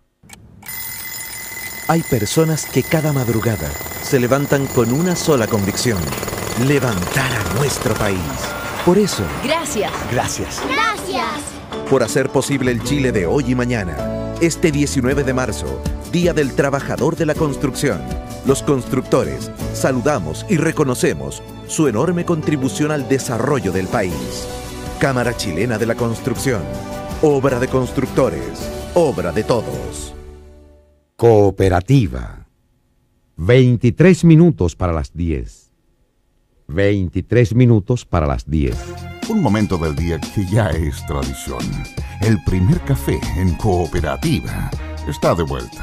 Hay personas que cada madrugada se levantan con una sola convicción: levantar a nuestro país. Por eso, Gracias. gracias. Gracias. Por hacer posible el Chile de hoy y mañana. Este 19 de marzo, Día del Trabajador de la Construcción. Los constructores saludamos y reconocemos su enorme contribución al desarrollo del país. Cámara Chilena de la Construcción. Obra de constructores. Obra de todos. Cooperativa. 23 minutos para las 10. 23 minutos para las 10. Un momento del día que ya es tradición. El primer café en Cooperativa está de vuelta.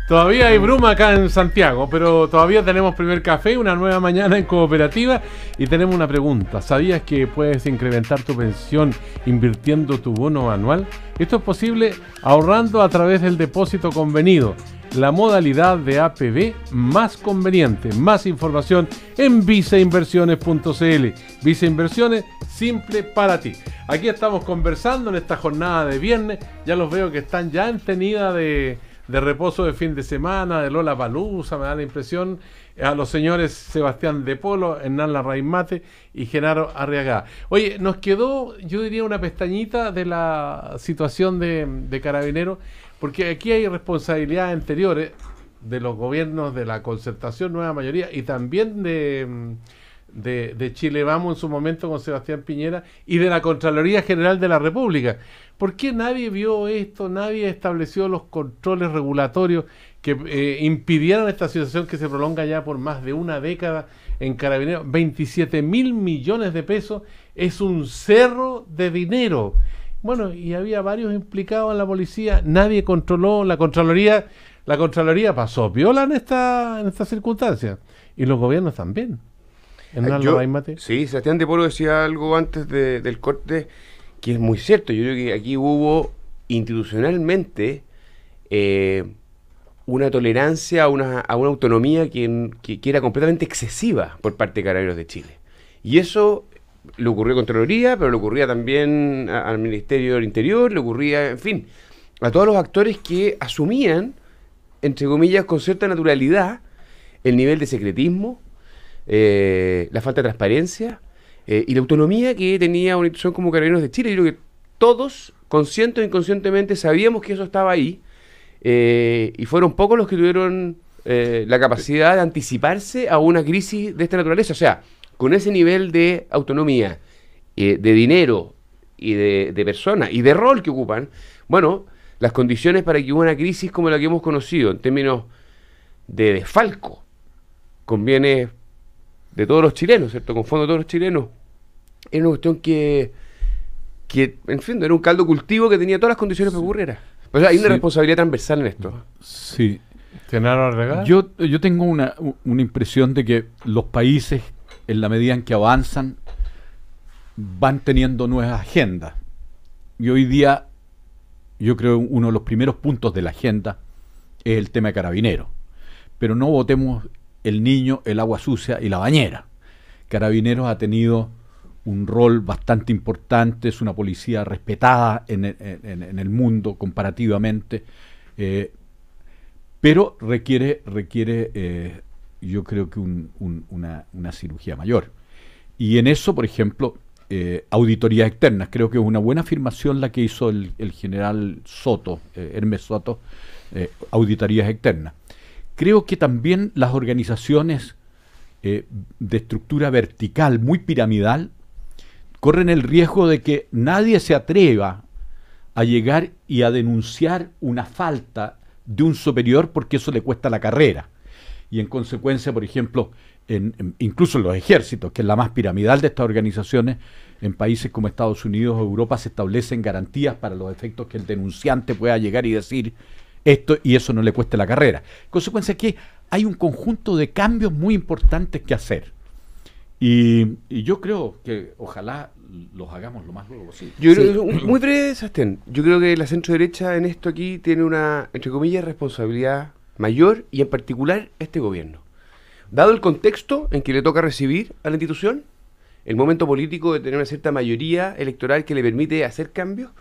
Todavía hay bruma acá en Santiago, pero todavía tenemos primer café, una nueva mañana en Cooperativa y tenemos una pregunta. ¿Sabías que puedes incrementar tu pensión invirtiendo tu bono anual? Esto es posible ahorrando a través del depósito convenido, la modalidad de APB más conveniente. Más información en viceinversiones.cl. Vice Inversiones, simple para ti. Aquí estamos conversando en esta jornada de viernes. Ya los veo que están ya en tenida de reposo de fin de semana, de Lollapalooza, me da la impresión. A los señores Sebastián de Polo, Hernán Larraín Mate y Genaro Arriagada. Oye, nos quedó, yo diría, una pestañita de la situación de Carabineros, porque aquí hay responsabilidades anteriores de los gobiernos de la Concertación, nueva mayoría, y también de Chile Vamos en su momento con Sebastián Piñera, y de la Contraloría General de la República. ¿Por qué nadie vio esto? Nadie estableció los controles regulatorios que impidieran esta situación que se prolonga ya por más de una década en Carabineros? 27.000 millones de pesos es un cerro de dinero. Bueno, y había varios implicados en la policía, nadie controló, la Contraloría pasó piola en esta circunstancia, y los gobiernos también. Sí, Sebastián de Polo decía algo antes del corte que es muy cierto. Yo creo que aquí hubo institucionalmente una tolerancia a una autonomía que era completamente excesiva por parte de Carabineros de Chile. Y eso le ocurrió a Contraloría, pero le ocurría también al Ministerio del Interior, le ocurría, en fin, a todos los actores que asumían, entre comillas, con cierta naturalidad, el nivel de secretismo, la falta de transparencia y la autonomía que tenía una institución como Carabineros de Chile. Yo creo que todos, consciente o inconscientemente, sabíamos que eso estaba ahí, y fueron pocos los que tuvieron la capacidad de anticiparse a una crisis de esta naturaleza. O sea, con ese nivel de autonomía, de dinero y de personas y de rol que ocupan, bueno, las condiciones para que hubo una crisis como la que hemos conocido en términos de desfalco con bienes de todos los chilenos, ¿cierto? Con fondos de todos los chilenos, era una cuestión que en fin, era un caldo cultivo que tenía todas las condiciones para que ocurriera. O sea, hay una responsabilidad transversal en esto. Sí. ¿Genaro? Yo tengo una impresión de que los países, en la medida en que avanzan, van teniendo nuevas agendas. Y hoy día, yo creo uno de los primeros puntos de la agenda es el tema de Carabineros. Pero no botemos el niño, el agua sucia y la bañera. Carabineros ha tenido un rol bastante importante, es una policía respetada en el mundo comparativamente, pero requiere yo creo que una cirugía mayor. Y en eso, por ejemplo, auditorías externas, creo que es una buena afirmación la que hizo el general Soto, Hermes Soto, auditorías externas. Creo que también las organizaciones de estructura vertical, muy piramidal, corren el riesgo de que nadie se atreva a llegar y a denunciar una falta de un superior porque eso le cuesta la carrera. Y en consecuencia, por ejemplo, incluso en los ejércitos, que es la más piramidal de estas organizaciones, en países como Estados Unidos o Europa se establecen garantías para los efectos que el denunciante pueda llegar y decir esto y eso no le cueste la carrera. En consecuencia que hay un conjunto de cambios muy importantes que hacer. Y yo creo que ojalá los hagamos lo más luego posible. Yo creo, muy breve, Sebastián, yo creo que la centro derecha en esto aquí tiene una, entre comillas, responsabilidad mayor, y en particular este gobierno. Dado el contexto en que le toca recibir a la institución, el momento político de tener una cierta mayoría electoral que le permite hacer cambios,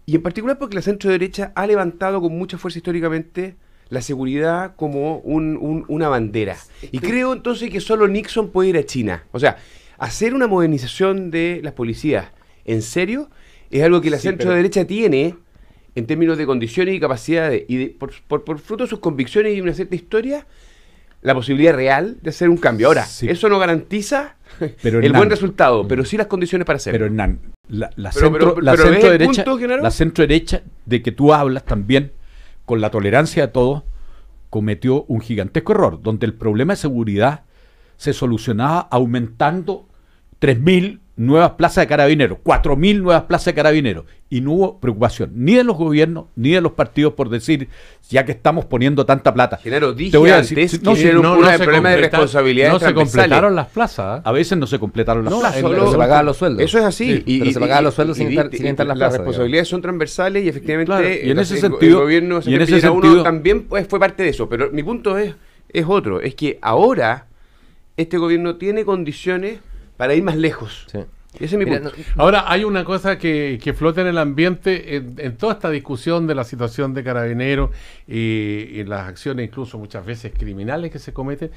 y en particular porque la centro derecha ha levantado con mucha fuerza históricamente la seguridad como una bandera. Y creo entonces que solo Nixon puede ir a China. O sea, hacer una modernización de las policías en serio es algo que la centro derecha tiene en términos de condiciones y capacidades, y por fruto de sus convicciones y una cierta historia, la posibilidad real de hacer un cambio. Ahora, eso no garantiza el buen resultado, pero sí las condiciones para hacerlo. Pero Hernán, la centro derecha de que tú hablas también, con la tolerancia de todos, cometió un gigantesco error, donde el problema de seguridad se solucionaba aumentando 3.000 nuevas plazas de carabineros, 4.000 nuevas plazas de carabineros, y no hubo preocupación ni de los gobiernos ni de los partidos por decir, ya que estamos poniendo tanta plata. Genaro, dije antes que era un problema de responsabilidad. No se completaron las plazas. A veces no se completaron las plazas. Pero se pagaban los sueldos. Eso es así. Pero se pagaban los sueldos sin entrar las plazas. Las responsabilidades son transversales y efectivamente y en ese sentido, el gobierno uno también fue parte de eso. Pero mi punto es otro, es que ahora este gobierno tiene condiciones para ir más lejos. Ese es mi punto. Ahora, hay una cosa que flota en el ambiente en toda esta discusión de la situación de Carabineros y las acciones incluso muchas veces criminales que se cometen,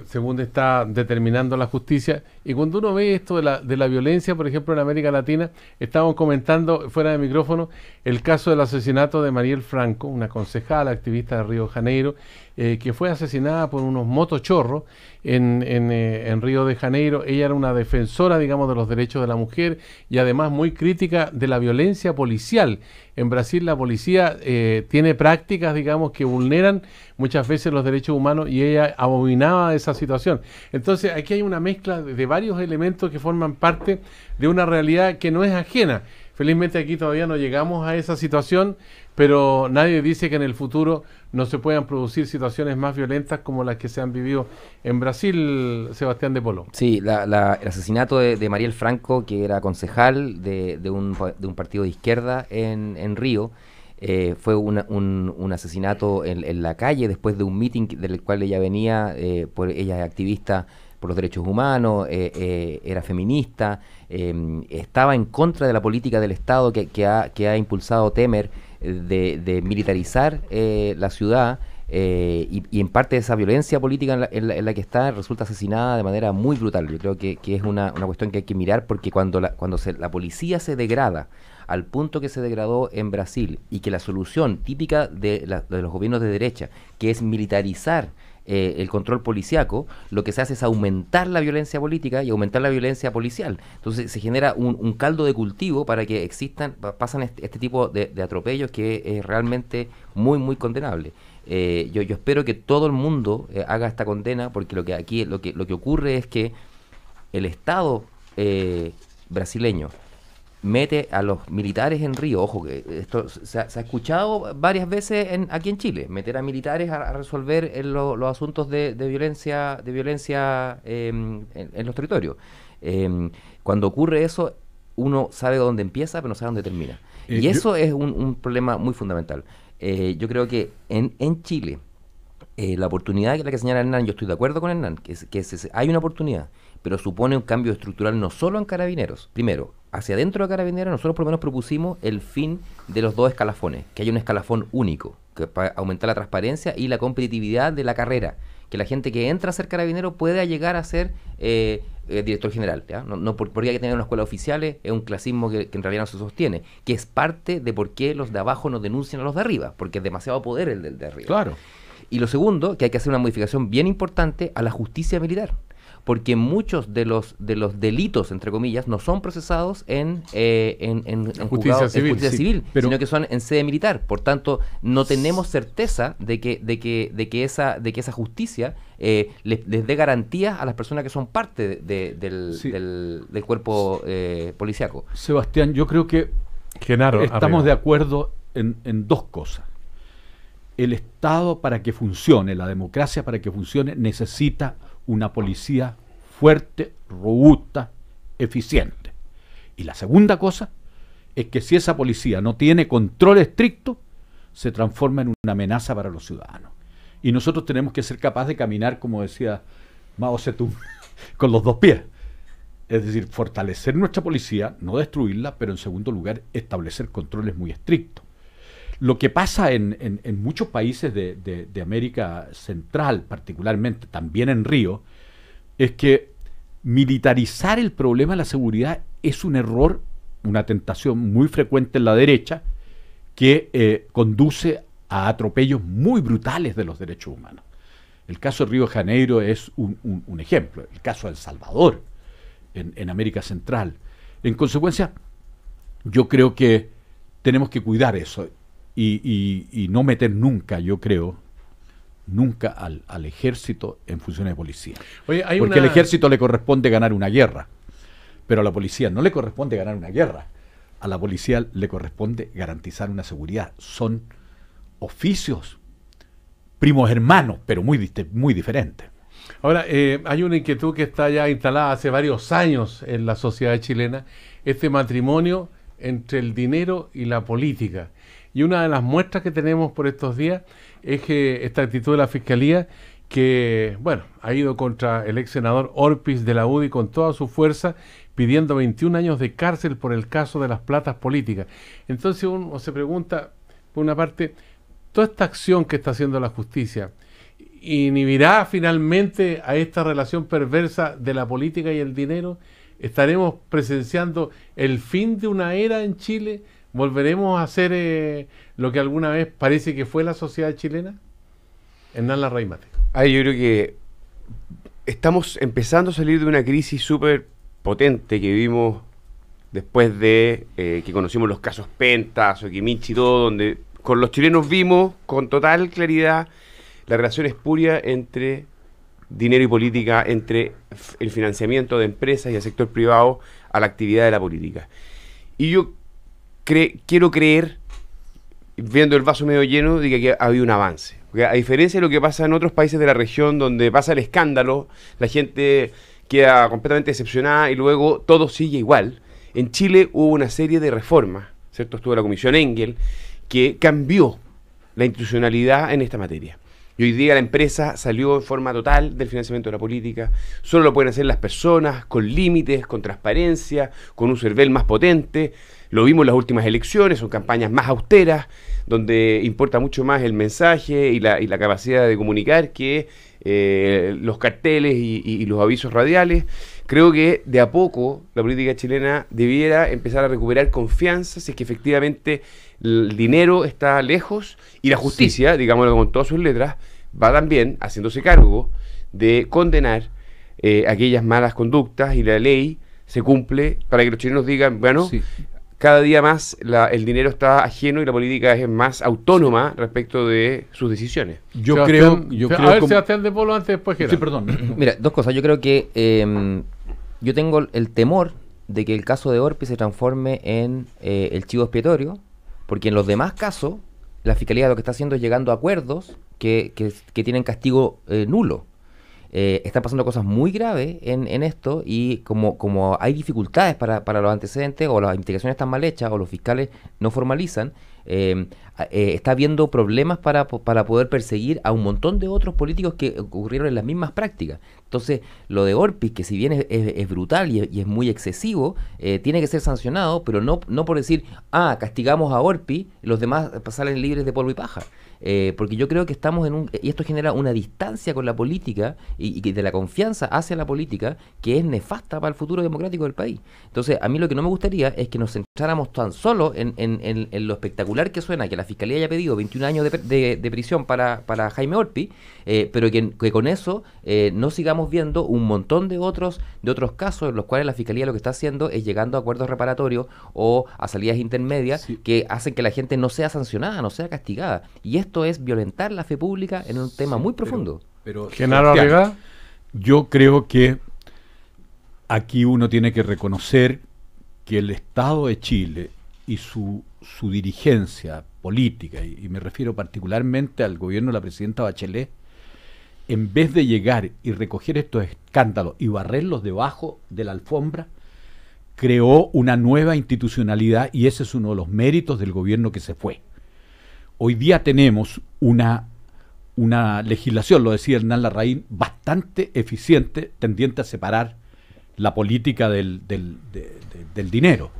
según está determinando la justicia. Y cuando uno ve esto de la violencia, por ejemplo, en América Latina, estábamos comentando fuera de micrófono el caso del asesinato de Mariel Franco, una concejala activista de Río de Janeiro, que fue asesinada por unos motochorros en Río de Janeiro. Ella era una defensora, digamos, de los derechos de la mujer y además muy crítica de la violencia policial. En Brasil la policía tiene prácticas, digamos, que vulneran muchas veces los derechos humanos y ella abominaba esa situación. Entonces aquí hay una mezcla de varios elementos que forman parte de una realidad que no es ajena. Felizmente aquí todavía no llegamos a esa situación, pero nadie dice que en el futuro no se puedan producir situaciones más violentas como las que se han vivido en Brasil, Sebastián de Polo. Sí, el asesinato de Mariel Franco, que era concejal de un partido de izquierda en Río, fue un asesinato en la calle después de un meeting del cual ella venía, ella es activista por los derechos humanos, era feminista, estaba en contra de la política del Estado que ha impulsado Temer de militarizar la ciudad, y en parte de esa violencia política en la que está, resulta asesinada de manera muy brutal. Yo creo que es una cuestión que hay que mirar, porque cuando la policía se degrada al punto que se degradó en Brasil, y que la solución típica de los gobiernos de derecha, que es militarizar el control policiaco, lo que se hace es aumentar la violencia política y aumentar la violencia policial. Entonces se genera un caldo de cultivo para que pasan este tipo de atropellos, que es realmente muy, muy condenable. Yo espero que todo el mundo haga esta condena, porque lo que ocurre es que el Estado brasileño mete a los militares en Río. Ojo, que esto se ha escuchado varias veces aquí en Chile, meter a militares a resolver los asuntos de violencia en los territorios. Cuando ocurre eso, uno sabe dónde empieza, pero no sabe dónde termina. Y eso es un problema muy fundamental. Yo creo que en Chile, la oportunidad la que señala Hernán, yo estoy de acuerdo con Hernán, que hay una oportunidad, pero supone un cambio estructural no solo en Carabineros. Primero, hacia adentro de Carabineros, nosotros por lo menos propusimos el fin de los 2 escalafones, que haya un escalafón único, que para aumentar la transparencia y la competitividad de la carrera, que la gente que entra a ser carabinero pueda llegar a ser director general, ¿ya? No porque hay que tener una escuela oficiales, es un clasismo que en realidad no se sostiene, que es parte de por qué los de abajo no denuncian a los de arriba, porque es demasiado poder el de arriba. Claro. Y lo segundo, que hay que hacer una modificación bien importante a la justicia militar, porque muchos de los delitos, entre comillas, no son procesados en justicia civil, sino que son en sede militar. Por tanto, no tenemos certeza de que esa justicia les dé garantías a las personas que son parte del cuerpo policiaco. Sebastián, yo creo que estamos de acuerdo en 2 cosas. El Estado, para que funcione, la democracia para que funcione, necesita una policía fuerte, robusta, eficiente. Y la segunda cosa es que si esa policía no tiene control estricto, se transforma en una amenaza para los ciudadanos. Y nosotros tenemos que ser capaces de caminar, como decía Mao Zedong, con los 2 pies. Es decir, fortalecer nuestra policía, no destruirla, pero en segundo lugar, establecer controles muy estrictos. Lo que pasa en muchos países de América Central, particularmente también en Río, es que militarizar el problema de la seguridad es un error, una tentación muy frecuente en la derecha, que conduce a atropellos muy brutales de los derechos humanos. El caso de Río de Janeiro es un ejemplo, el caso de El Salvador, en América Central. En consecuencia, yo creo que tenemos que cuidar eso. Y no meter nunca, yo creo, nunca al ejército en funciones de policía. Oye, porque al ejército le corresponde ganar una guerra, pero a la policía no le corresponde ganar una guerra. A la policía le corresponde garantizar una seguridad. Son oficios primos hermanos, pero muy diferentes. Ahora, hay una inquietud que está ya instalada hace varios años en la sociedad chilena, este matrimonio entre el dinero y la política. Y una de las muestras que tenemos por estos días es que esta actitud de la Fiscalía, que, bueno, ha ido contra el ex senador Orpiz de la UDI con toda su fuerza, pidiendo 21 años de cárcel por el caso de las platas políticas. Entonces uno se pregunta, por una parte, toda esta acción que está haciendo la justicia, ¿inhibirá finalmente a esta relación perversa de la política y el dinero? ¿Estaremos presenciando el fin de una era en Chile? ¿Volveremos a hacer lo que alguna vez parece que fue la sociedad chilena? Hernán Larraín Mate. Yo creo que estamos empezando a salir de una crisis súper potente que vivimos después de que conocimos los casos Pentas o Quimichi y todo, donde con los chilenos vimos con total claridad la relación espuria entre dinero y política, entre el financiamiento de empresas y el sector privado a la actividad de la política. Y yo quiero creer, viendo el vaso medio lleno, de que aquí ha habido un avance. Porque a diferencia de lo que pasa en otros países de la región, donde pasa el escándalo, la gente queda completamente decepcionada y luego todo sigue igual, en Chile hubo una serie de reformas, ¿cierto? Estuvo la Comisión Engel, que cambió la institucionalidad en esta materia. Y hoy día la empresa salió en forma total del financiamiento de la política. Solo lo pueden hacer las personas, con límites, con transparencia, con un CERVEL más potente. Lo vimos en las últimas elecciones, son campañas más austeras, donde importa mucho más el mensaje y la capacidad de comunicar que los carteles y los avisos radiales. Creo que de a poco la política chilena debiera empezar a recuperar confianza, si es que efectivamente el dinero está lejos y la justicia, sí, digámoslo con todas sus letras, va también haciéndose cargo de condenar aquellas malas conductas, y la ley se cumple para que los chilenos digan, bueno, sí, cada día más el dinero está ajeno y la política es más autónoma respecto de sus decisiones. Yo creo a ver, Sebastián de Polo, antes, después que... Sí, perdón. Mira, dos cosas. Yo creo que yo tengo el temor de que el caso de Orpi se transforme en el chivo expiatorio, porque en los demás casos la Fiscalía lo que está haciendo es llegando a acuerdos que tienen castigo nulo. Están pasando cosas muy graves en esto, y como hay dificultades para los antecedentes, o las investigaciones están mal hechas, o los fiscales no formalizan, está habiendo problemas para poder perseguir a un montón de otros políticos que ocurrieron en las mismas prácticas. Entonces, lo de Orpi, que si bien es brutal y es muy excesivo, tiene que ser sancionado, pero no por decir, castigamos a Orpi, los demás salen libres de polvo y paja. Porque yo creo que estamos y esto genera una distancia con la política y de la confianza hacia la política, que es nefasta para el futuro democrático del país. Entonces, a mí lo que no me gustaría es que nos centráramos tan solo en lo espectacular que suena que la Fiscalía haya pedido 21 años de prisión para Jaime Orpi, pero que con eso no sigamos viendo un montón de otros casos en los cuales la Fiscalía lo que está haciendo es llegando a acuerdos reparatorios o a salidas intermedias, sí, que hacen que la gente no sea sancionada, no sea castigada. Y esto es violentar la fe pública en un tema muy profundo. Pero yo creo que aquí uno tiene que reconocer que el Estado de Chile y su dirigencia política, y me refiero particularmente al gobierno de la presidenta Bachelet, en vez de llegar y recoger estos escándalos y barrerlos debajo de la alfombra, creó una nueva institucionalidad, y ese es uno de los méritos del gobierno que se fue. Hoy día tenemos una legislación, lo decía Hernán Larraín, bastante eficiente, tendiente a separar la política del dinero.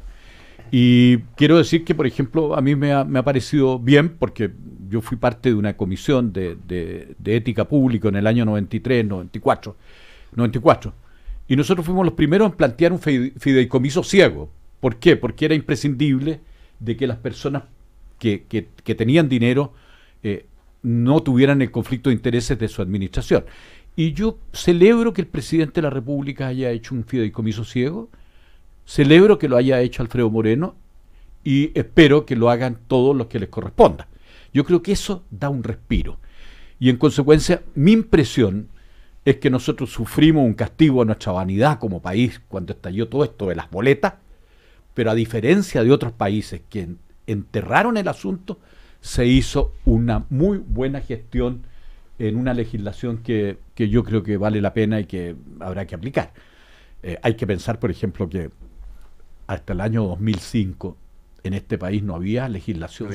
Y quiero decir que, por ejemplo, a mí me ha parecido bien, porque yo fui parte de una comisión de ética pública en el año 93, 94, y nosotros fuimos los primeros en plantear un fideicomiso ciego. ¿Por qué? Porque era imprescindible de que las personas que tenían dinero no tuvieran el conflicto de intereses de su administración. Y yo celebro que el presidente de la República haya hecho un fideicomiso ciego, celebro que lo haya hecho Alfredo Moreno, y espero que lo hagan todos los que les corresponda. Yo creo que eso da un respiro. Y en consecuencia, mi impresión es que nosotros sufrimos un castigo a nuestra vanidad como país cuando estalló todo esto de las boletas, pero a diferencia de otros países que enterraron el asunto, se hizo una muy buena gestión en una legislación que yo creo que vale la pena y que habrá que aplicar. Hay que pensar, por ejemplo, que hasta el año 2005 en este país no había legislación.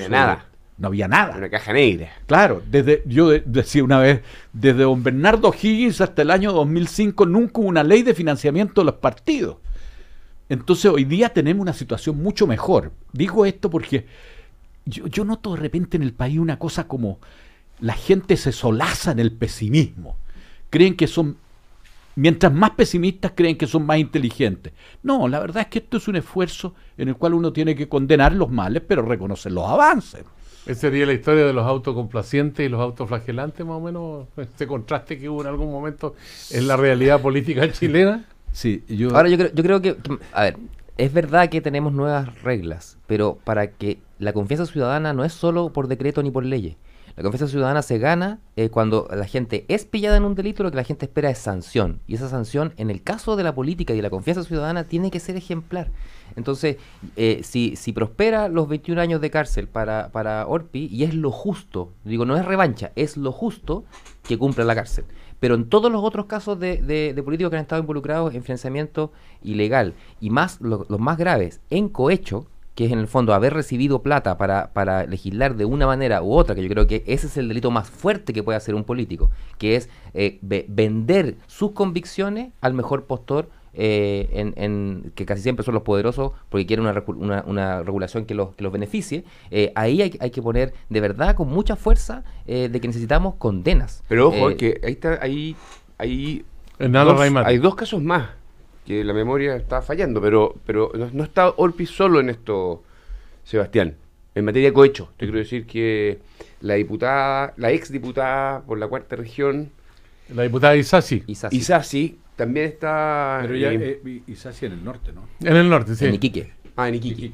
No había nada. Una caja negra. Claro, yo decía una vez, desde don Bernardo Higgins hasta el año 2005 nunca hubo una ley de financiamiento de los partidos. Entonces hoy día tenemos una situación mucho mejor. Digo esto porque yo noto de repente en el país una cosa como la gente se solaza en el pesimismo. Creen que son, mientras más pesimistas, creen que son más inteligentes. No, la verdad es que esto es un esfuerzo en el cual uno tiene que condenar los males, pero reconocer los avances. Esa sería la historia de los autocomplacientes y los autoflagelantes, más o menos, este contraste que hubo en algún momento en la realidad política chilena. Sí, Ahora yo creo que, a ver, es verdad que tenemos nuevas reglas, pero para que la confianza ciudadana no es solo por decreto ni por leyes. La confianza ciudadana se gana cuando la gente es pillada en un delito, lo que la gente espera es sanción. Y esa sanción, en el caso de la política y de la confianza ciudadana, tiene que ser ejemplar. Entonces, si prospera los 21 años de cárcel para Orpi, y es lo justo, digo, no es revancha, es lo justo que cumpla la cárcel. Pero en todos los otros casos de políticos que han estado involucrados en financiamiento ilegal, y más los más graves, en cohecho, que es en el fondo haber recibido plata para legislar de una manera u otra, que yo creo que ese es el delito más fuerte que puede hacer un político, que es vender sus convicciones al mejor postor, que casi siempre son los poderosos porque quieren una regulación que los beneficie. Ahí hay que poner de verdad con mucha fuerza de que necesitamos condenas. Pero ojo, que hay dos casos más que la memoria está fallando, pero no está Orpi solo en esto, Sebastián. En materia de cohecho, te quiero decir que la exdiputada por la cuarta región, la diputada Isasi, también está... Pero ya Isasi en el norte, ¿no? En el norte, sí. En Iquique. En Iquique.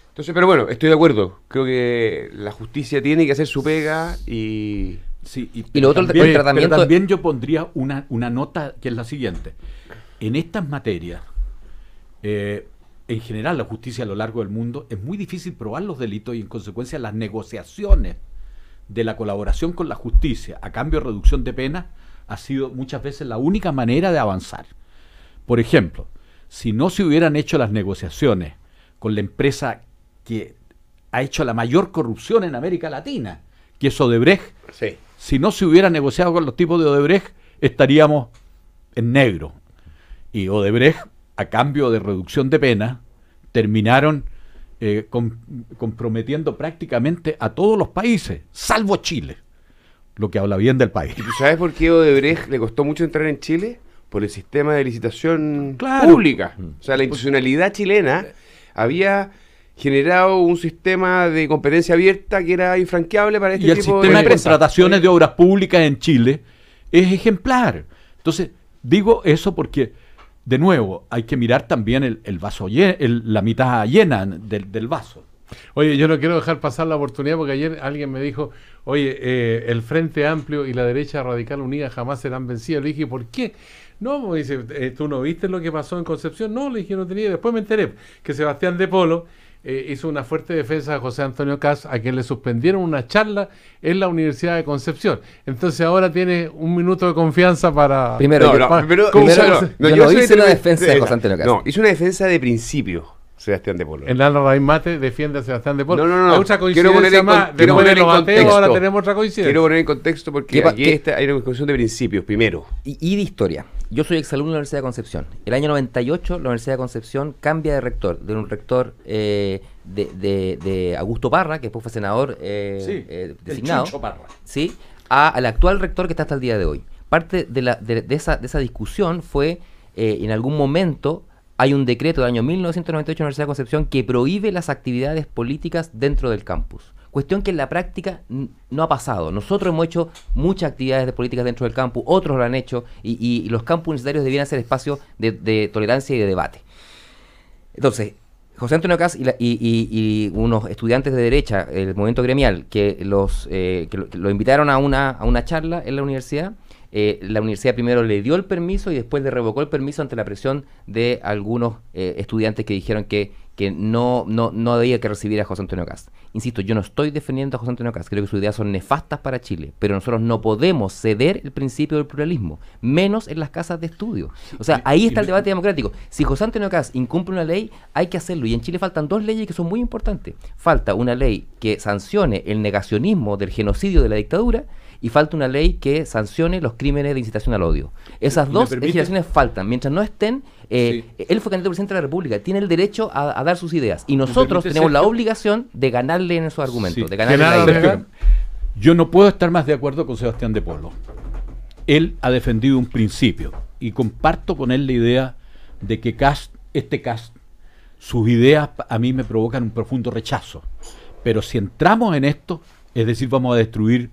Entonces, pero bueno, estoy de acuerdo. Creo que la justicia tiene que hacer su pega y... Sí, y lo otro, también, el tratamiento... pero también yo pondría una nota que es la siguiente. En estas materias, en general la justicia a lo largo del mundo, es muy difícil probar los delitos y en consecuencia las negociaciones de la colaboración con la justicia a cambio de reducción de pena ha sido muchas veces la única manera de avanzar. Por ejemplo, si no se hubieran hecho las negociaciones con la empresa que ha hecho la mayor corrupción en América Latina, que es Odebrecht, sí. Si no se hubiera negociado con los tipos de Odebrecht, estaríamos en negro. Y Odebrecht, a cambio de reducción de pena, terminaron comprometiendo prácticamente a todos los países, salvo Chile, lo que habla bien del país. ¿Y tú sabes por qué Odebrecht le costó mucho entrar en Chile? Por el sistema de licitación Claro. pública. O sea, la institucionalidad chilena había generado un sistema de competencia abierta que era infranqueable para este y el tipo sistema de empresas. contrataciones de obras públicas en Chile es ejemplar. Entonces, digo eso porque, de nuevo, hay que mirar también el vaso la mitad llena del vaso. Oye, yo no quiero dejar pasar la oportunidad porque ayer alguien me dijo, oye, el Frente Amplio y la derecha radical unida jamás serán vencidas. Le dije, ¿por qué? No, me dice, ¿tú no viste lo que pasó en Concepción? No, le dije, no tenía. Después me enteré que Sebastián de Polo hizo una fuerte defensa de José Antonio Caz, a quien le suspendieron una charla en la Universidad de Concepción. Entonces ahora tiene un minuto de confianza para... Yo no hice una defensa de José Antonio Caz. No, hizo una defensa de principio, Sebastián de Polo. En la Raíz Mate defiende a Sebastián de Polo. No. Hay otra coincidencia más. Después de los ateos ahora tenemos otra coincidencia. Quiero poner en contexto porque aquí hay una discusión de principios, primero. Y de historia. Yo soy exalumno de la Universidad de Concepción. El año 98 la Universidad de Concepción cambia de rector, de un rector de Augusto Parra, que después fue senador designado, ¿sí? Al actual rector que está hasta el día de hoy. Parte de esa discusión fue, en algún momento, hay un decreto del año 1998 de la Universidad de Concepción que prohíbe las actividades políticas dentro del campus. Cuestión que en la práctica no ha pasado. Nosotros hemos hecho muchas actividades de políticas dentro del campus, otros lo han hecho, y los campus universitarios debieran ser espacios de tolerancia y de debate. Entonces, José Antonio Caz y unos estudiantes de derecha, el movimiento gremial, que lo invitaron a una charla en la universidad primero le dio el permiso y después le revocó el permiso ante la presión de algunos estudiantes que dijeron que no debía que recibir a José Antonio Caz. Insisto, yo no estoy defendiendo a José Antonio Caz, creo que sus ideas son nefastas para Chile, pero nosotros no podemos ceder el principio del pluralismo, menos en las casas de estudio. O sea, ahí está el debate democrático. Si José Antonio Caz incumple una ley, hay que hacerlo, y en Chile faltan dos leyes que son muy importantes. Falta una ley que sancione el negacionismo del genocidio de la dictadura, y falta una ley que sancione los crímenes de incitación al odio. Esas dos legislaciones faltan. Mientras no estén, él fue candidato a presidente de la República, tiene el derecho a dar sus ideas, y nosotros tenemos la obligación de ganarle en esos argumentos, de ganarle la idea. Yo no puedo estar más de acuerdo con Sebastián de Polo. Él ha defendido un principio, y comparto con él la idea de que Kast, sus ideas a mí me provocan un profundo rechazo. Pero si entramos en esto, es decir, vamos a destruir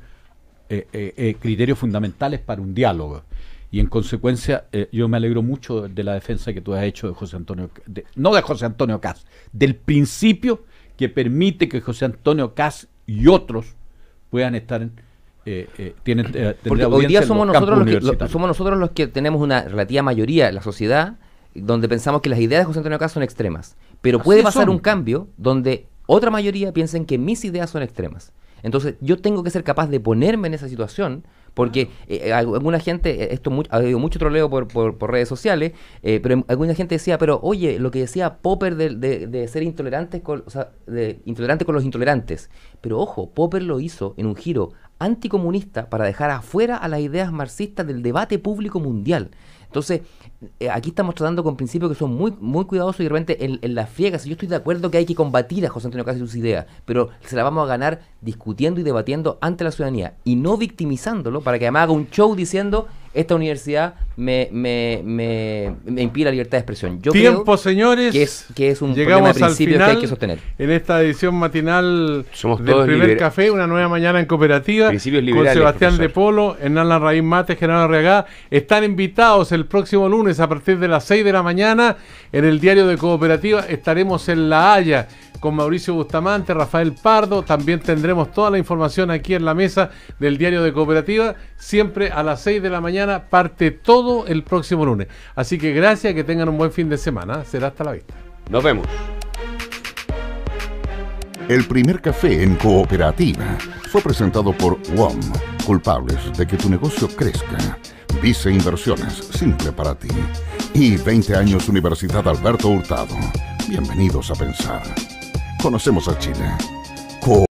criterios fundamentales para un diálogo. Y en consecuencia, yo me alegro mucho de la defensa que tú has hecho de José Antonio, no de José Antonio Kast, del principio que permite que José Antonio Kast y otros puedan estar porque hoy día somos nosotros los que tenemos una relativa mayoría en la sociedad, donde pensamos que las ideas de José Antonio Kast son extremas, pero puede pasar un cambio donde otra mayoría piensen que mis ideas son extremas. Entonces yo tengo que ser capaz de ponerme en esa situación, porque alguna gente, ha habido mucho troleo por redes sociales, pero alguna gente decía, pero oye, lo que decía Popper de ser intolerante con los intolerantes, pero ojo, Popper lo hizo en un giro anticomunista para dejar afuera a las ideas marxistas del debate público mundial. Entonces, aquí estamos tratando con principios que son muy, muy cuidadosos y de repente en las friegas. Yo estoy de acuerdo que hay que combatir a José Antonio Kast y sus ideas, pero se la vamos a ganar discutiendo y debatiendo ante la ciudadanía y no victimizándolo para que además haga un show diciendo esta universidad me impide la libertad de expresión. Yo creo, señores, que es un problema de principios que hay que sostener. En esta edición matinal del Primer Café, una nueva mañana en cooperativa, con Sebastián de Polo, Hernán Larraín Mate, Gerardo Arriagada. Están invitados el próximo lunes a partir de las 6 de la mañana en el Diario de Cooperativa. Estaremos en La Haya con Mauricio Bustamante, Rafael Pardo. También tendremos toda la información aquí en la mesa del Diario de Cooperativa. Siempre a las 6 de la mañana parte todo el próximo lunes. Así que gracias, que tengan un buen fin de semana. Será hasta la vista. Nos vemos. El Primer Café en Cooperativa fue presentado por WOM, culpables de que tu negocio crezca. Vice Inversiones, simple para ti. Y 20 años Universidad Alberto Hurtado. Bienvenidos a pensar. Conocemos a Chile.